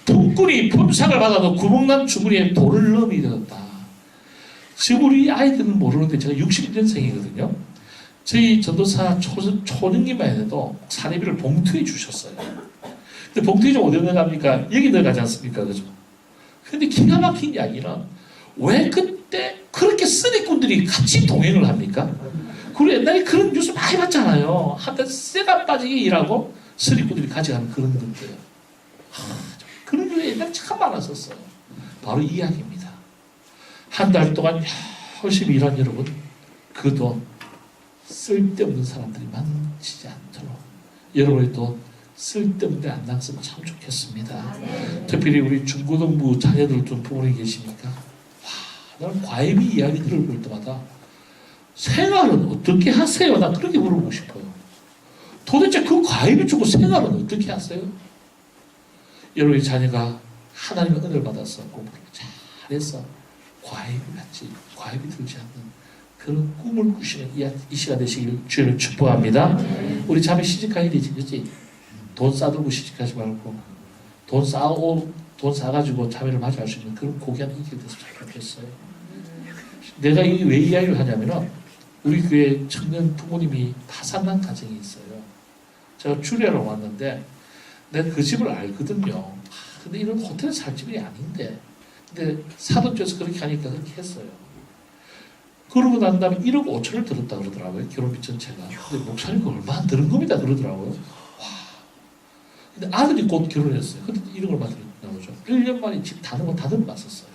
품꾼이 품상을 받아도 구멍난 주머니에 돌을 넣음이 되었다. 지금 우리 아이들은 모르는데 제가 60년생이거든요. 저희 전도사 초등기만 해도 사례비를 봉투에 주셨어요. 근데 봉투에 좀 어디 넣어갑니까? 여기 넣어가지 않습니까? 그죠? 근데 기가 막힌 이야기는 왜 그때 그렇게 쓰니꾼들이 같이 동행을 합니까? 그리고 옛날에 그런 뉴스 많이 봤잖아요. 한때 쇠가 빠지게 일하고 쓰니꾼들이 같이 가는 그런 건데요. 그런 게 옛날에 참 많았었어요. 바로 이 이야기입니다. 한 달 동안 열심히 일한 여러분, 그 돈 쓸데없는 사람들이 많지 않도록 여러분의 돈 쓸데없는 데 안 낭쓰면 참 좋겠습니다. 특별히 우리 중고등부 자녀들 좀 부모님 계십니까? 나는 과외비 이야기 들을 때마다 생활은 어떻게 하세요? 나 그렇게 물어보고 싶어요. 도대체 그 과외비 주고 생활은 어떻게 하세요? 여러분의 자녀가 하나님의 은혜를 받아서 공부를 잘해서 과외비 받지, 과외비 들지 않는 그런 꿈을 꾸시는 이 시간 되시길 주님을 축복합니다. 우리 자매 시집가야 되지, 그렇지? 돈 싸들고 시집가지 말고 돈 싸가지고 자매를 맞이할 수 있는 그런 고귀한 인격이 돼서 잘 좋겠어요. 내가 이게 왜 이야기를 하냐면은 우리 교회 청년 부모님이 파산난 가정이 있어요. 제가 주례하러 왔는데 내가 그 집을 알거든요. 근데 이런 호텔에 살 집이 아닌데, 근데 사돈집에서 그렇게 하니까 그렇게 했어요. 그러고 난 다음에 1억 5천을 들었다 그러더라고요. 결혼비 전체가. 근데 목사님이 얼마 안 들은 겁니다 그러더라고요. 와. 근데 아들이 곧 결혼했어요. 근데 1억 얼마 들었나 보죠. 1년 만에 집 다른 거 다듬었었어요.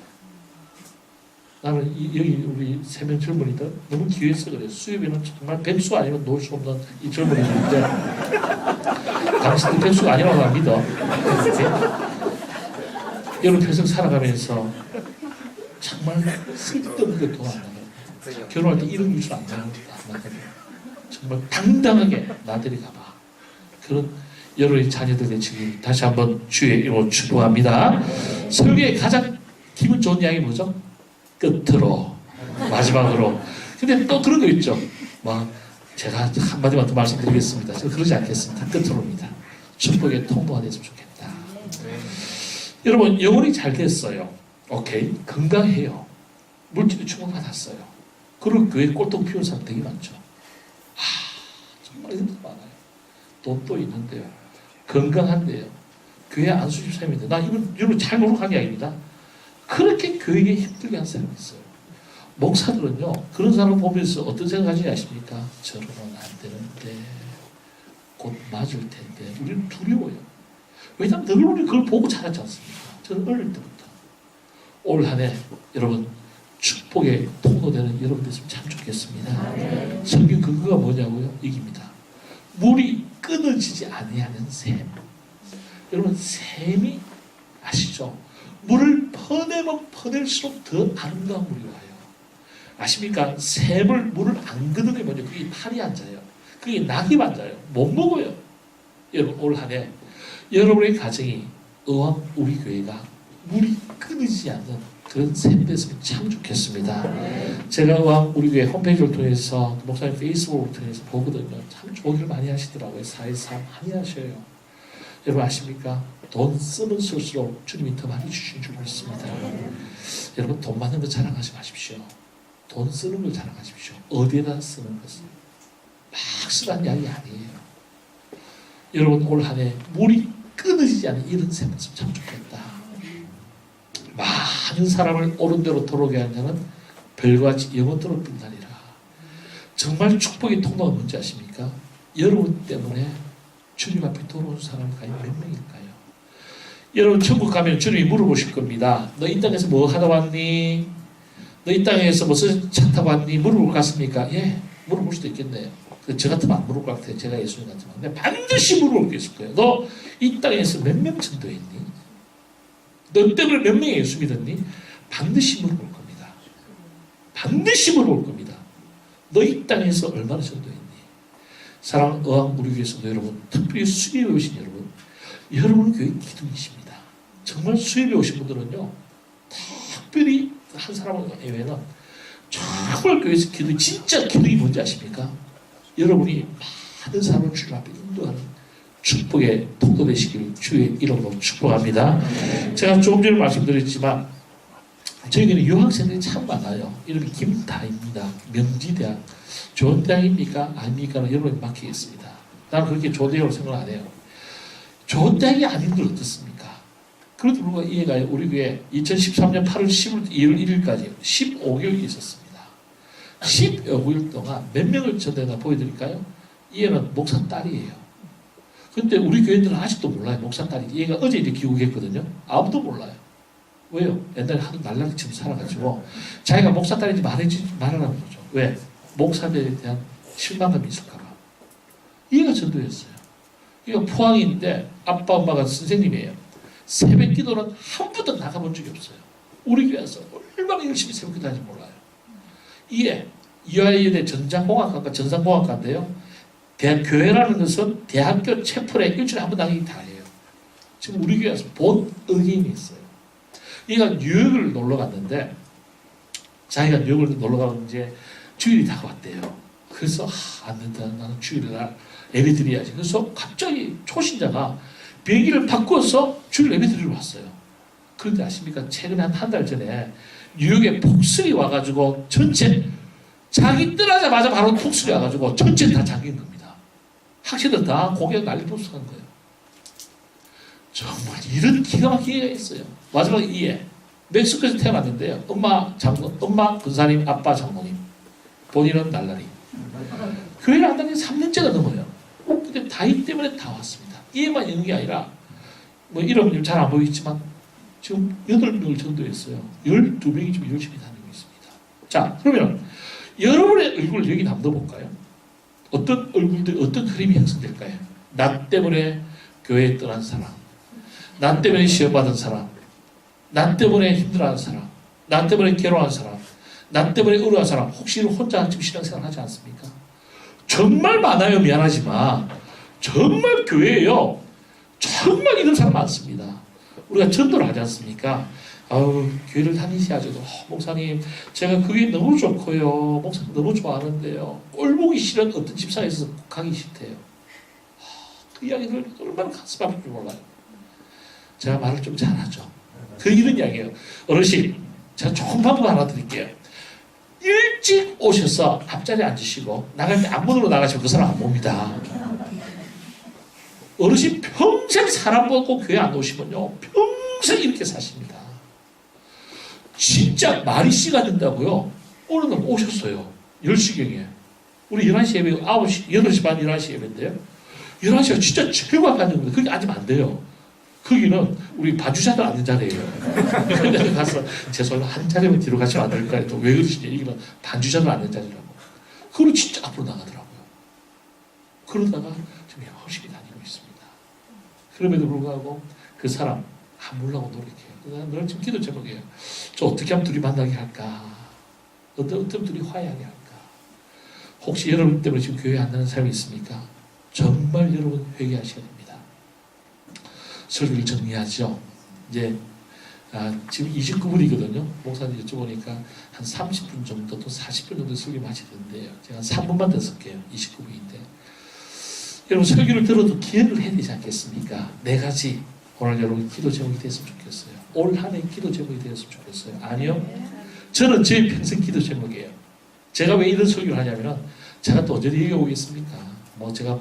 나는 여기 우리 3명 젊은이들 너무 기회서 그래요. 수입에는 정말 백수 아니면 놓을 수 없는 이 젊은이들인데 당신들 백수가 아니라고 난 믿어. 여러분 평생 살아가면서 정말 쓸데없는 게 돈 안 나가요. 결혼할 때 1억 유출 안 나가요. 정말 당당하게 나들이 가봐. 그런 여러분의 자녀들 되시길 다시 한번 주의 이름으로 축복합니다. 설교의 가장 기분 좋은 이야기 뭐죠? 끝으로, 마지막으로. 근데 또 그런 거 있죠. 제가 한마디만 더 말씀드리겠습니다. 제가 그러지 않겠습니다. 끝으로입니다. 축복의 통로가 됐으면 좋겠다. 여러분, 영혼이 잘 됐어요. 오케이. 건강해요. 물질이 충분받았어요. 그리고 교회 꼴통 피우는 사람 되게 많죠. 정말 힘들 많아요. 돈도 있는데요. 건강한데요. 교회 안수집사님인데, 나 이분 잘 노력한 게 아닙니다. 그렇게 교회에 힘들게 한 사람이 있어요. 목사들은요, 그런 사람을 보면서 어떤 생각하시는지 아십니까? 저러면 안 되는데, 곧 맞을 텐데, 우리는 두려워요. 왜냐하면 늘 우리 그걸 보고 자랐지 않습니까? 저는 어릴 때부터. 올 한 해, 여러분, 축복의 통로되는 여러분 됐으면 참 좋겠습니다. 성경 근거가 뭐냐고요? 이깁니다. 물이 끊어지지 아니하는 샘. 여러분, 샘이 아시죠? 물을 퍼내면 퍼낼수록 더 아름다운 물이 와요. 아십니까? 물을 안 걷어내면요, 그게 팔이 앉아요. 그게 낙이 앉아요. 못 먹어요. 여러분, 올 한 해 여러분의 가정이 어왕 우리 교회가 물이 끊이지 않는 그런 샘 됐으면 참 좋겠습니다. 제가 어왕 우리 교회 홈페이지를 통해서 목사님 페이스북을 통해서 보거든요. 참 좋은 일 많이 하시더라고요. 사회사 많이 하셔요. 여러분 아십니까? 돈 쓰면 쓸수록 주님이 더 많이 주신 줄 믿습니다. 여러분 돈 많은 거 자랑하지 마십시오. 돈 쓰는 걸 자랑하십시오. 어디에다 쓰는 것을 막 쓰라는 이야기 아니에요. 여러분 올 한 해 물이 끊어지지 않는 이런 생활 참 좋겠다. 많은 사람을 옳은 대로 돌아오게 하는 자는 별과 같이 영원토록 빛나리라. 정말 축복의 통로가 뭔지 아십니까? 여러분 때문에 주님 앞에 돌아온 사람이 과연 몇 명일까요? 여러분 천국 가면 주님이 물어보실 겁니다. 너 이 땅에서 뭐 하다 왔니? 너 이 땅에서 무슨 차 타고 왔니? 물어볼 것 같습니까? 예, 물어볼 수도 있겠네요. 저 같으면 안 물어볼 것 같아요. 제가 예수님 같으면. 근데 반드시 물어볼 게 있을 거예요. 너 이 땅에서 몇 명 전도했니? 너 때문에 몇 명이 예수 믿었니? 반드시 물어볼 겁니다. 반드시 물어볼 겁니다. 너 이 땅에서 얼마나 전도했니? 사랑하는 어항 우리 교회 성도 여러분, 특별히 수입에 오신 여러분, 여러분은 교회 기둥이십니다. 정말 수입에 오신 분들은요, 특별히 한 사람을 예외는 정말 교회에서 기둥, 진짜 기둥이 뭔지 아십니까? 여러분이 많은 사람을 주님 앞에 인도하는 축복의 통로 되시길 주의 이름으로 축복합니다. 제가 조금 전에 말씀드렸지만 저희는 유학생들이 참 많아요. 이름이 김다입니다. 명지대학. 좋은 대학입니까? 아닙니까? 여러분이 맡기겠습니다. 나는 그렇게 좋은 대학으로 생각 안 해요. 좋은 대학이 아닌들 어떻습니까? 그래도 불구하고 이 애가 우리 교회 2013년 8월 2월 1일까지 15개월이 있었습니다. 15개월 동안 몇 명을 전도했나 보여드릴까요? 이 애는 목사 딸이에요. 근데 우리 교회들은 아직도 몰라요. 목사 딸이. 얘가 어제 이제 귀국했거든요. 아무도 몰라요. 왜요? 옛날에 하도 날라리처럼 살아가지고 자기가 목사 딸인지 말하라는 거죠. 왜? 목사들에 대한 실망감이 있을까봐. 얘가 전도했어요. 얘가 포항인데 아빠 엄마가 선생님이에요. 새벽 기도는 한 번도 나가본 적이 없어요. 우리 교회에서 얼마나 열심히 새벽 기도하는지 몰라요. 이에 이화여대 전장공학과가 전산공학과인데요. 교회라는 것은 대학교 채플에 일주일에 한 번 나가기 다예요. 지금 우리 교회에서 본 의견이 있어요. 얘가 뉴욕을 놀러 갔는데 자기가 뉴욕을 놀러 가면 이제 주일이 다가왔대요. 그래서 안 된다. 나는 주일날 예배 드려야지. 그래서 갑자기 초신자가 비행기를 바꿔서 주일 예배 드리러 왔어요. 그런데 아십니까? 최근에 한 달 전에 뉴욕에 폭설이 와가지고 전체 자기 떠나자마자 바로 폭설이 와가지고 전체 다 잠긴 겁니다. 학생들 다 고개 난리 폭설한 거예요. 정말 이런 기가 막히게 있어요. 마지막에 이해. 멕시코에서 태어났는데요. 엄마 장로, 엄마 근사님, 아빠 장로님. 본인은 날라리. 교회를 안 다닌 지 3년째가 넘어요. 근데 다이 때문에 다 왔습니다. 이해만 있는 게 아니라 뭐 이름 잘 안 보이겠지만 지금 8명을 전도했어요. 12명이 지금 열심히 다니고 있습니다. 자, 그러면 여러분의 얼굴을 여기 남겨볼까요? 어떤 얼굴들, 어떤 흐름이 형성될까요? 나 때문에 교회에 떠난 사람, 나 때문에 시험받은 사람, 나 때문에 힘들어하는 사람, 나 때문에 괴로워하는 사람, 나 때문에 어려운 사람, 혹시 혼자 지금 신앙생활 하지 않습니까? 정말 많아요. 미안하지만 정말 교회에요. 정말 이런 사람 많습니다. 우리가 전도를 하지 않습니까? 아우, 교회를 다니셔야죠. 목사님, 제가 그게 너무 좋고요. 목사님 너무 좋아하는데요. 꼴보기 싫은 어떤 집사에서 가기 싫대요. 그 이야기를 얼마나 가슴 아플 줄 몰라요. 제가 말을 좀 잘하죠. 그 이런 이야기예요. 어르신, 제가 좋은 방법 하나 드릴게요. 일찍 오셔서 앞자리에 앉으시고 나갈 때 앞문으로 나가시면 그 사람 안 봅니다. 어르신 평생 사람 보고 교회 안 오시면요. 평생 이렇게 사십니다. 진짜 말이 씨가 된다고요. 어느 날 오셨어요. 10시경에. 우리 11시 예배, 9시, 8시 반 11시 예배인데요. 11시가 진짜 제일 가까운 겁니다. 거기 앉으면 안 돼요. 거기는 우리 반주자들 앉는 자리예요. 근데 가서 죄송해요. 한 자리만 뒤로 가시면 안 될까요? 또 왜 그러시냐. 여기는 반주자들 앉는 자리라고. 그걸 진짜 앞으로 나가더라고요. 그러다가 지금 열심히 다니고 있습니다. 그럼에도 불구하고 그 사람 안 보려고 노력해요. 늘 지금 기도 제목이에요. 저 어떻게 하면 둘이 만나게 할까? 어떤 둘이 화해하게 할까? 혹시 여러분 때문에 지금 교회 안 나는 사람이 있습니까? 정말 여러분 회개하셔야 됩니다. 설교를 정리하죠. 이제 지금 29분이거든요. 목사님 여쭤보니까 한 30분 정도 또 40분 정도 설교 마치던데요. 제가 한 3분만 더 쓸게요. 29분인데. 여러분 설교를 들어도 기억을 해야 되지 않겠습니까? 4가지 오늘 여러분 기도 제목이 됐으면 좋겠어요. 올 한 해 기도 제목이 되었으면 좋겠어요. 아니요. 저는 제 평생 기도 제목이에요. 제가 왜 이런 설교를 하냐면은 제가 또 언제 얘기하고 있습니까? 뭐 제가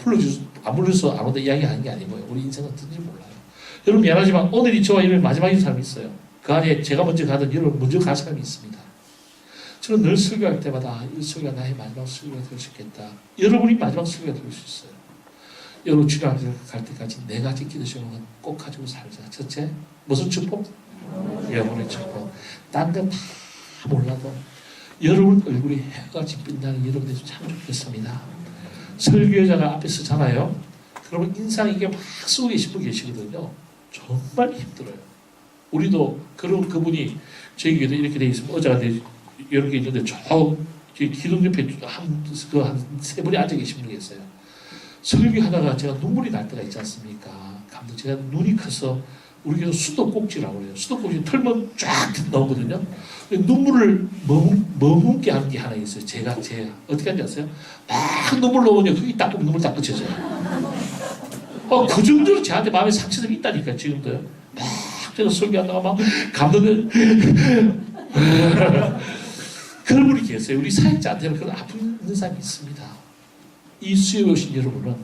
안 불러서 안 오는데 이야기하는 게 아니고요. 우리 인생은 어떤지 몰라요. 여러분 미안하지만 오늘이 저와 여러분 마지막인 사람이 있어요. 그 안에 제가 먼저 가든 여러분 먼저 갈 사람이 있습니다. 저는 늘 설교할 때마다 이 설교가 나의 마지막 설교가 될 수 있겠다. 여러분이 마지막 설교가 될 수 있어요. 여러분 주님 앞에 갈 때까지 내가 지키는 것은 꼭 가지고 살자. 첫째, 무슨 축복? 영혼의 축복. 딴 건 다 몰라도 여러분 얼굴이 해같이 빛나는 여러분이 참 좋겠습니다. 설교자가 앞에 서잖아요. 그러면 인상 이게 막 쓰고 계신 분 계시거든요. 정말 힘들어요. 우리도 그분이 저희 교회도 이렇게 돼 있으면 의자가 이렇게 있는데 기둥 옆에 한 세 분이 앉아 계신 분이 계세요. 설교하다가 제가 눈물이 날 때가 있지 않습니까? 감독 제가 눈이 커서 우리 교회 수도꼭지라고 그래요. 수도꼭지 털면 쫙 나오거든요. 눈물을 머금게 하는 게 하나 있어요. 제가 어떻게 하는지 아세요? 막 눈물 나오면 그게 딱 보면 눈물 딱 그쳐져요. 그 정도로 저한테 마음에 상처들이 있다니까요. 지금도요. 막 제가 설교하다가 막 감독을 그런 분이 계세요. 우리 사역자한테는 그런 아픈 있는 사람이 있습니다. 이 수요에 오신 여러분은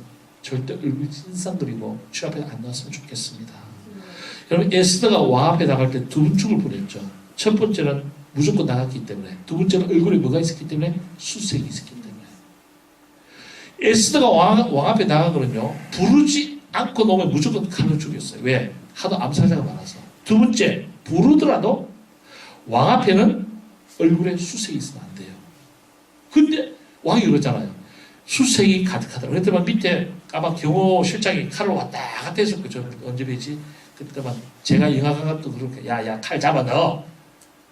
절대 얼굴 인상들이고 주 앞에 안 나왔으면 좋겠습니다. 여러분 에스더가 왕 앞에 나갈 때 두 분 축을 보냈죠. 첫 번째는 무조건 나갔기 때문에, 두 번째는 얼굴에 뭐가 있었기 때문에? 수색이 있었기 때문에. 에스더가 왕 앞에 나가거든요. 부르지 않고 놓으면 무조건 칼로 죽였어요. 왜? 하도 암살자가 많아서. 두 번째, 부르더라도 왕 앞에는 얼굴에 수색이 있으면 안 돼요. 근데 왕이 그러잖아요. 수색이 가득하다. 그랬더니 밑에 아마 경호 실장이 칼을 왔다 갔다 했었거든요. 언제 뵈지? 그때만 제가 영화관도 그렇게 야야 칼 잡아 넣어.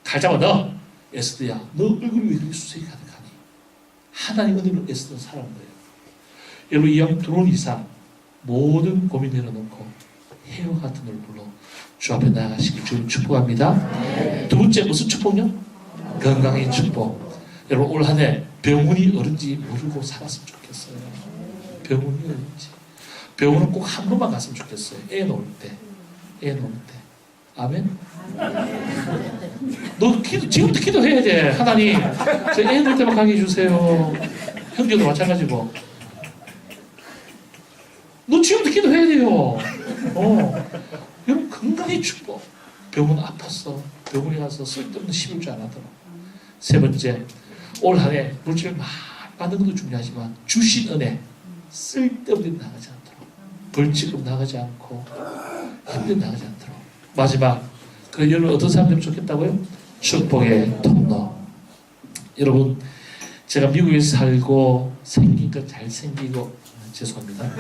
칼 잡아 넣어. 에스더야 너 얼굴이 왜 그렇게 수색이 가득하니? 하나님 은혜로 에스더는 살아온 거예요. 여러분 이 양 들어온 이상 모든 고민 내려놓고 해와 같은 걸 불러 주 앞에 나아가시길 주님 축복합니다. 두 번째 무슨 축복요? 건강의 축복. 여러분 올 한 해 병원이 어른지 모르고 살았으면 좋겠어요. 병원이 어른지. 병원은 꼭 한 번만 갔으면 좋겠어요. 애 놓을 때. 아멘? 너 지금부터 기도해야 돼. 하나님 저 애 놓을 때만 가게 해주세요. 형제도 마찬가지고. 너 지금부터 기도해야 돼요. 여러분 건강의 축복. 병원 아팠어. 병원에 가서 쓸데없는 씹을 줄 안 하더라. 세 번째, 올 한 해 물질을 많이 받는 것도 중요하지만 주신 은혜 쓸데없는 나가지 않도록, 벌칙금 나가지 않고 힘든 나가지 않도록. 마지막, 그 여러분 어떤 사람 되면 좋겠다고요? 축복의 통로. 여러분 제가 미국에서 살고 생긴 것 잘생기고 죄송합니다.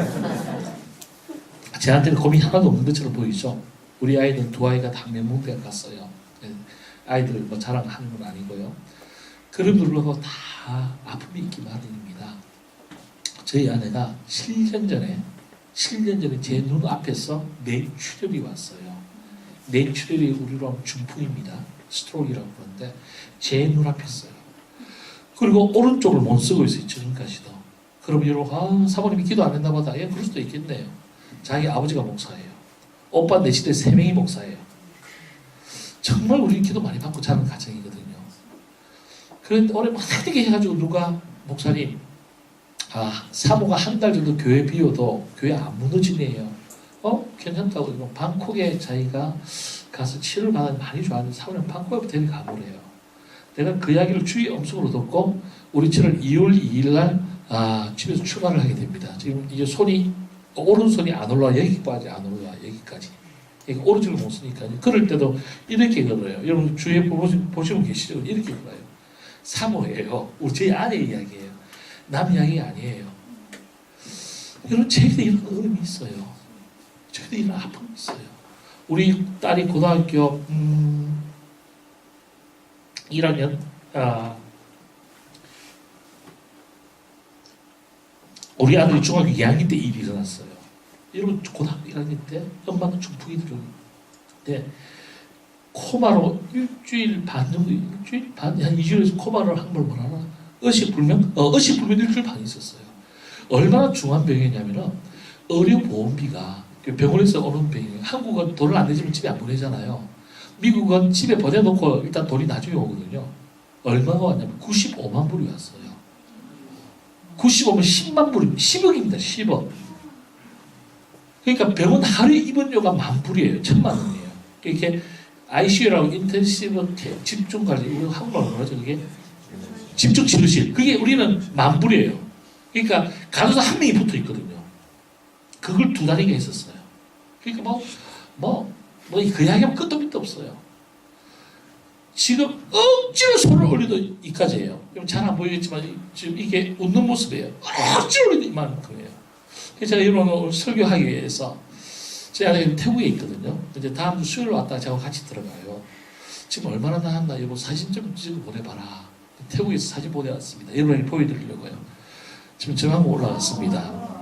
저한테는 고민 하나도 없는 것처럼 보이죠? 우리 아이는 두 아이가 다 명문대학 갔어요. 아이들 뭐 자랑하는 건 아니고요. 그럼에도 불구하고 다 아픔이 있기 마련입니다. 저희 아내가 7년 전에 제 눈 앞에서 뇌출혈이 왔어요. 뇌출혈이 우리로 하면 중풍입니다. 스트로크라고 그러는데 제 눈 앞에서요. 그리고 오른쪽을 못 쓰고 있어요. 지금까지도. 그럼 여러분 사모님이 기도 안 했나 보다. 예, 그럴 수도 있겠네요. 자기 아버지가 목사예요. 오빠 넷째 3명이 목사예요. 정말 우리 기도 많이 받고 자는 가정이거든요. 그런데 올해 막대게 해가지고 누가 목사님 사모가 한 달 정도 교회 비워도 교회 안 무너지네요. 괜찮다고. 이거 방콕에 자기가 가서 치료를 받았는데 많이 좋아하는데 사모님 방콕에 데리 가보래요. 내가 그 이야기를 주위 엄숙으로 듣고 우리 7월 2월 2일 날 집에서 출발을 하게 됩니다. 지금 이제 오른손이 안 올라와. 여기까지 안 올라와. 여기까지. 오른쪽을 못 쓰니까. 그럴 때도 이렇게 걸어요. 여러분 주위에 보시고 계시죠? 이렇게 걸어요. 사모예요. 우리 제 아내 이야기예요. 남 이야기 아니에요. 여러분 저희도 이런 어려움이 있어요. 저희도 이런 아픔이 있어요. 우리 딸이 고등학교 1학년 우리 아들이 중학교 2학년 때 일이 일어났어요. 여러분 고등학교 1학년 때 엄마는 중풍이 들어오는데 코마로 일주일 반 정도, 한 2주일에서 코마를 한 번 뭐라나 의식불명 일주일 반 있었어요. 얼마나 중요한 병이냐면은 의료보험비가 병원에서 오는 병이에요. 한국은 돈을 안 내주면 집에 안 보내잖아요. 미국은 집에 보내놓고 일단 돈이 나중에 오거든요. 얼마가 왔냐면 95만 불이 왔어요. 95면 10만 불, 10억입니다. 10억. 그러니까 병원 하루 입원료가 10,000불이에요. 1,000,000원이에요. 이렇게 ICU라고 인텐시브 집중관리, 이거 한국말로 뭐라죠 그게? 집중치료실. 그게 우리는 10,000불이에요. 그러니까 간호사 한 명이 붙어 있거든요. 그걸 2달이나 했었어요. 그러니까 그 이야기하면 끝도 밑도 없어요. 지금 억지로 손을 올려도 이까지예요. 잘 안 보이겠지만 지금 이게 웃는 모습이에요. 억지로 올려도 이만큼이에요. 그래서 제가 여러분 오늘 설교하기 위해서 제 아내는 태국에 있거든요. 이제 다음 주 수요일 왔다가 저하고 같이 들어가요. 지금 얼마나 나왔나 여보 사진 좀 찍어 보내봐라. 태국에서 사진 보내왔습니다. 여러분에게 보여드리려고요. 지금 저만큼 올라갔습니다.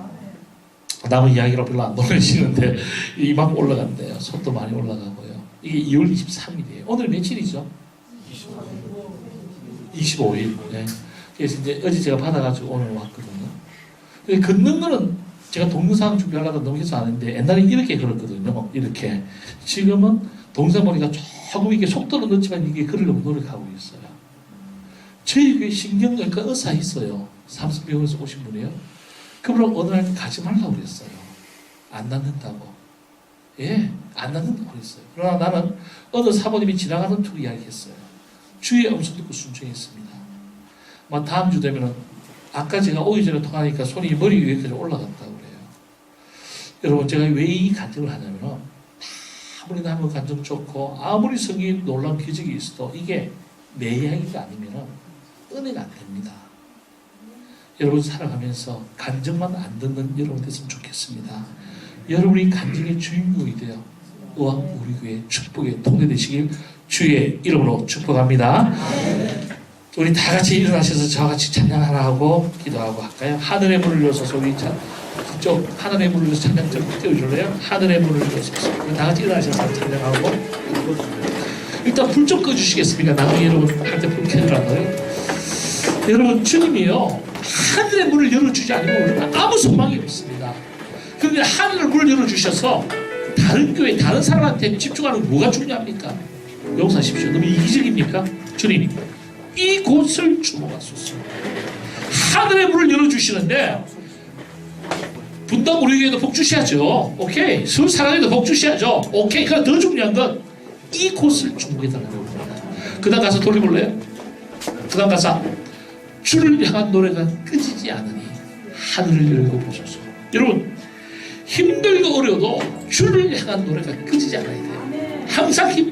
남은 이야기로 별로 안 보내시는데 이만큼 올라간대요. 손도 많이 올라가고요. 이게 2월 23일이에요. 오늘 며칠이죠? 25일. 네. 그래서 이제 어제 제가 받아가지고 오늘 왔거든요. 근데 걷는 거는 제가 동영상 준비하려다 너무 해서 아는데 옛날에 이렇게 걸었거든요. 이렇게. 지금은 동영상 보니까 조금 이게 속도는 늦지만 이게 걸으려고 노력하고 있어요. 저희 교회 신경외과 의사 있어요. 삼성병원에서 오신 분이에요. 그분은 어느 날 가지 말라고 그랬어요. 안 낫는다고. 예, 안 낫는다고 그랬어요. 그러나 나는 어느 사모님이 지나가는 途 이야기했어요. 주의 음성 듣고 순종했습니다. 다음 주 되면은 아까 제가 오기 전에 통화하니까 손이 머리 위에까지 올라갔다고 그래요. 여러분 제가 왜 이 간증을 하냐면은 아무리 남의 간증 좋고 아무리 성경에 놀라운 기적이 있어도 이게 내 이야기가 아니면은 은혜가 안 됩니다. 여러분 살아가면서 간증만 안 듣는 여러분 됐으면 좋겠습니다. 여러분이 간증의 주인공이 되어 우리 교회 축복의 통로 되시길 주의 이름으로 축복합니다. 우리 다 같이 일어나셔서 저와 같이 찬양 하나 하고 기도하고 할까요? 하늘의 문을 열어서 우리 그쪽 하늘의 문을 열어서 찬양 좀 띄워줄래요? 하늘의 문을 열어서 다 같이 일어나셔서 찬양하고 일단 불 좀 꺼주시겠습니까? 나중에 여러분 할 때 불 켜주라고요. 여러분 주님이요 하늘의 문을 열어주지 않으면 우리는 아무 소망이 없습니다. 그런데 하늘의 문을 열어주셔서 다른 교회 다른 사람한테 집중하는 뭐가 중요합니까? 용서하십시오. 너무 이기적입니까? 주님 이곳을 주목하소서. 하늘의 문을 열어주시는데 분당 우리 교회도 복 주셔야죠. 오케이. 서울 사랑에도 복 주셔야죠. 오케이. 그러나 더 중요한 건 이곳을 주목해달라는 겁니다. 그 다음 가서 돌려볼래요? 그 다음 가서 주를 향한 노래가 끊이지 않으니 하늘을 열고 보소서. 여러분 힘들고 어려워도 주를 향한 노래가 끊이지 않아야 돼요. 항상 기뻐요.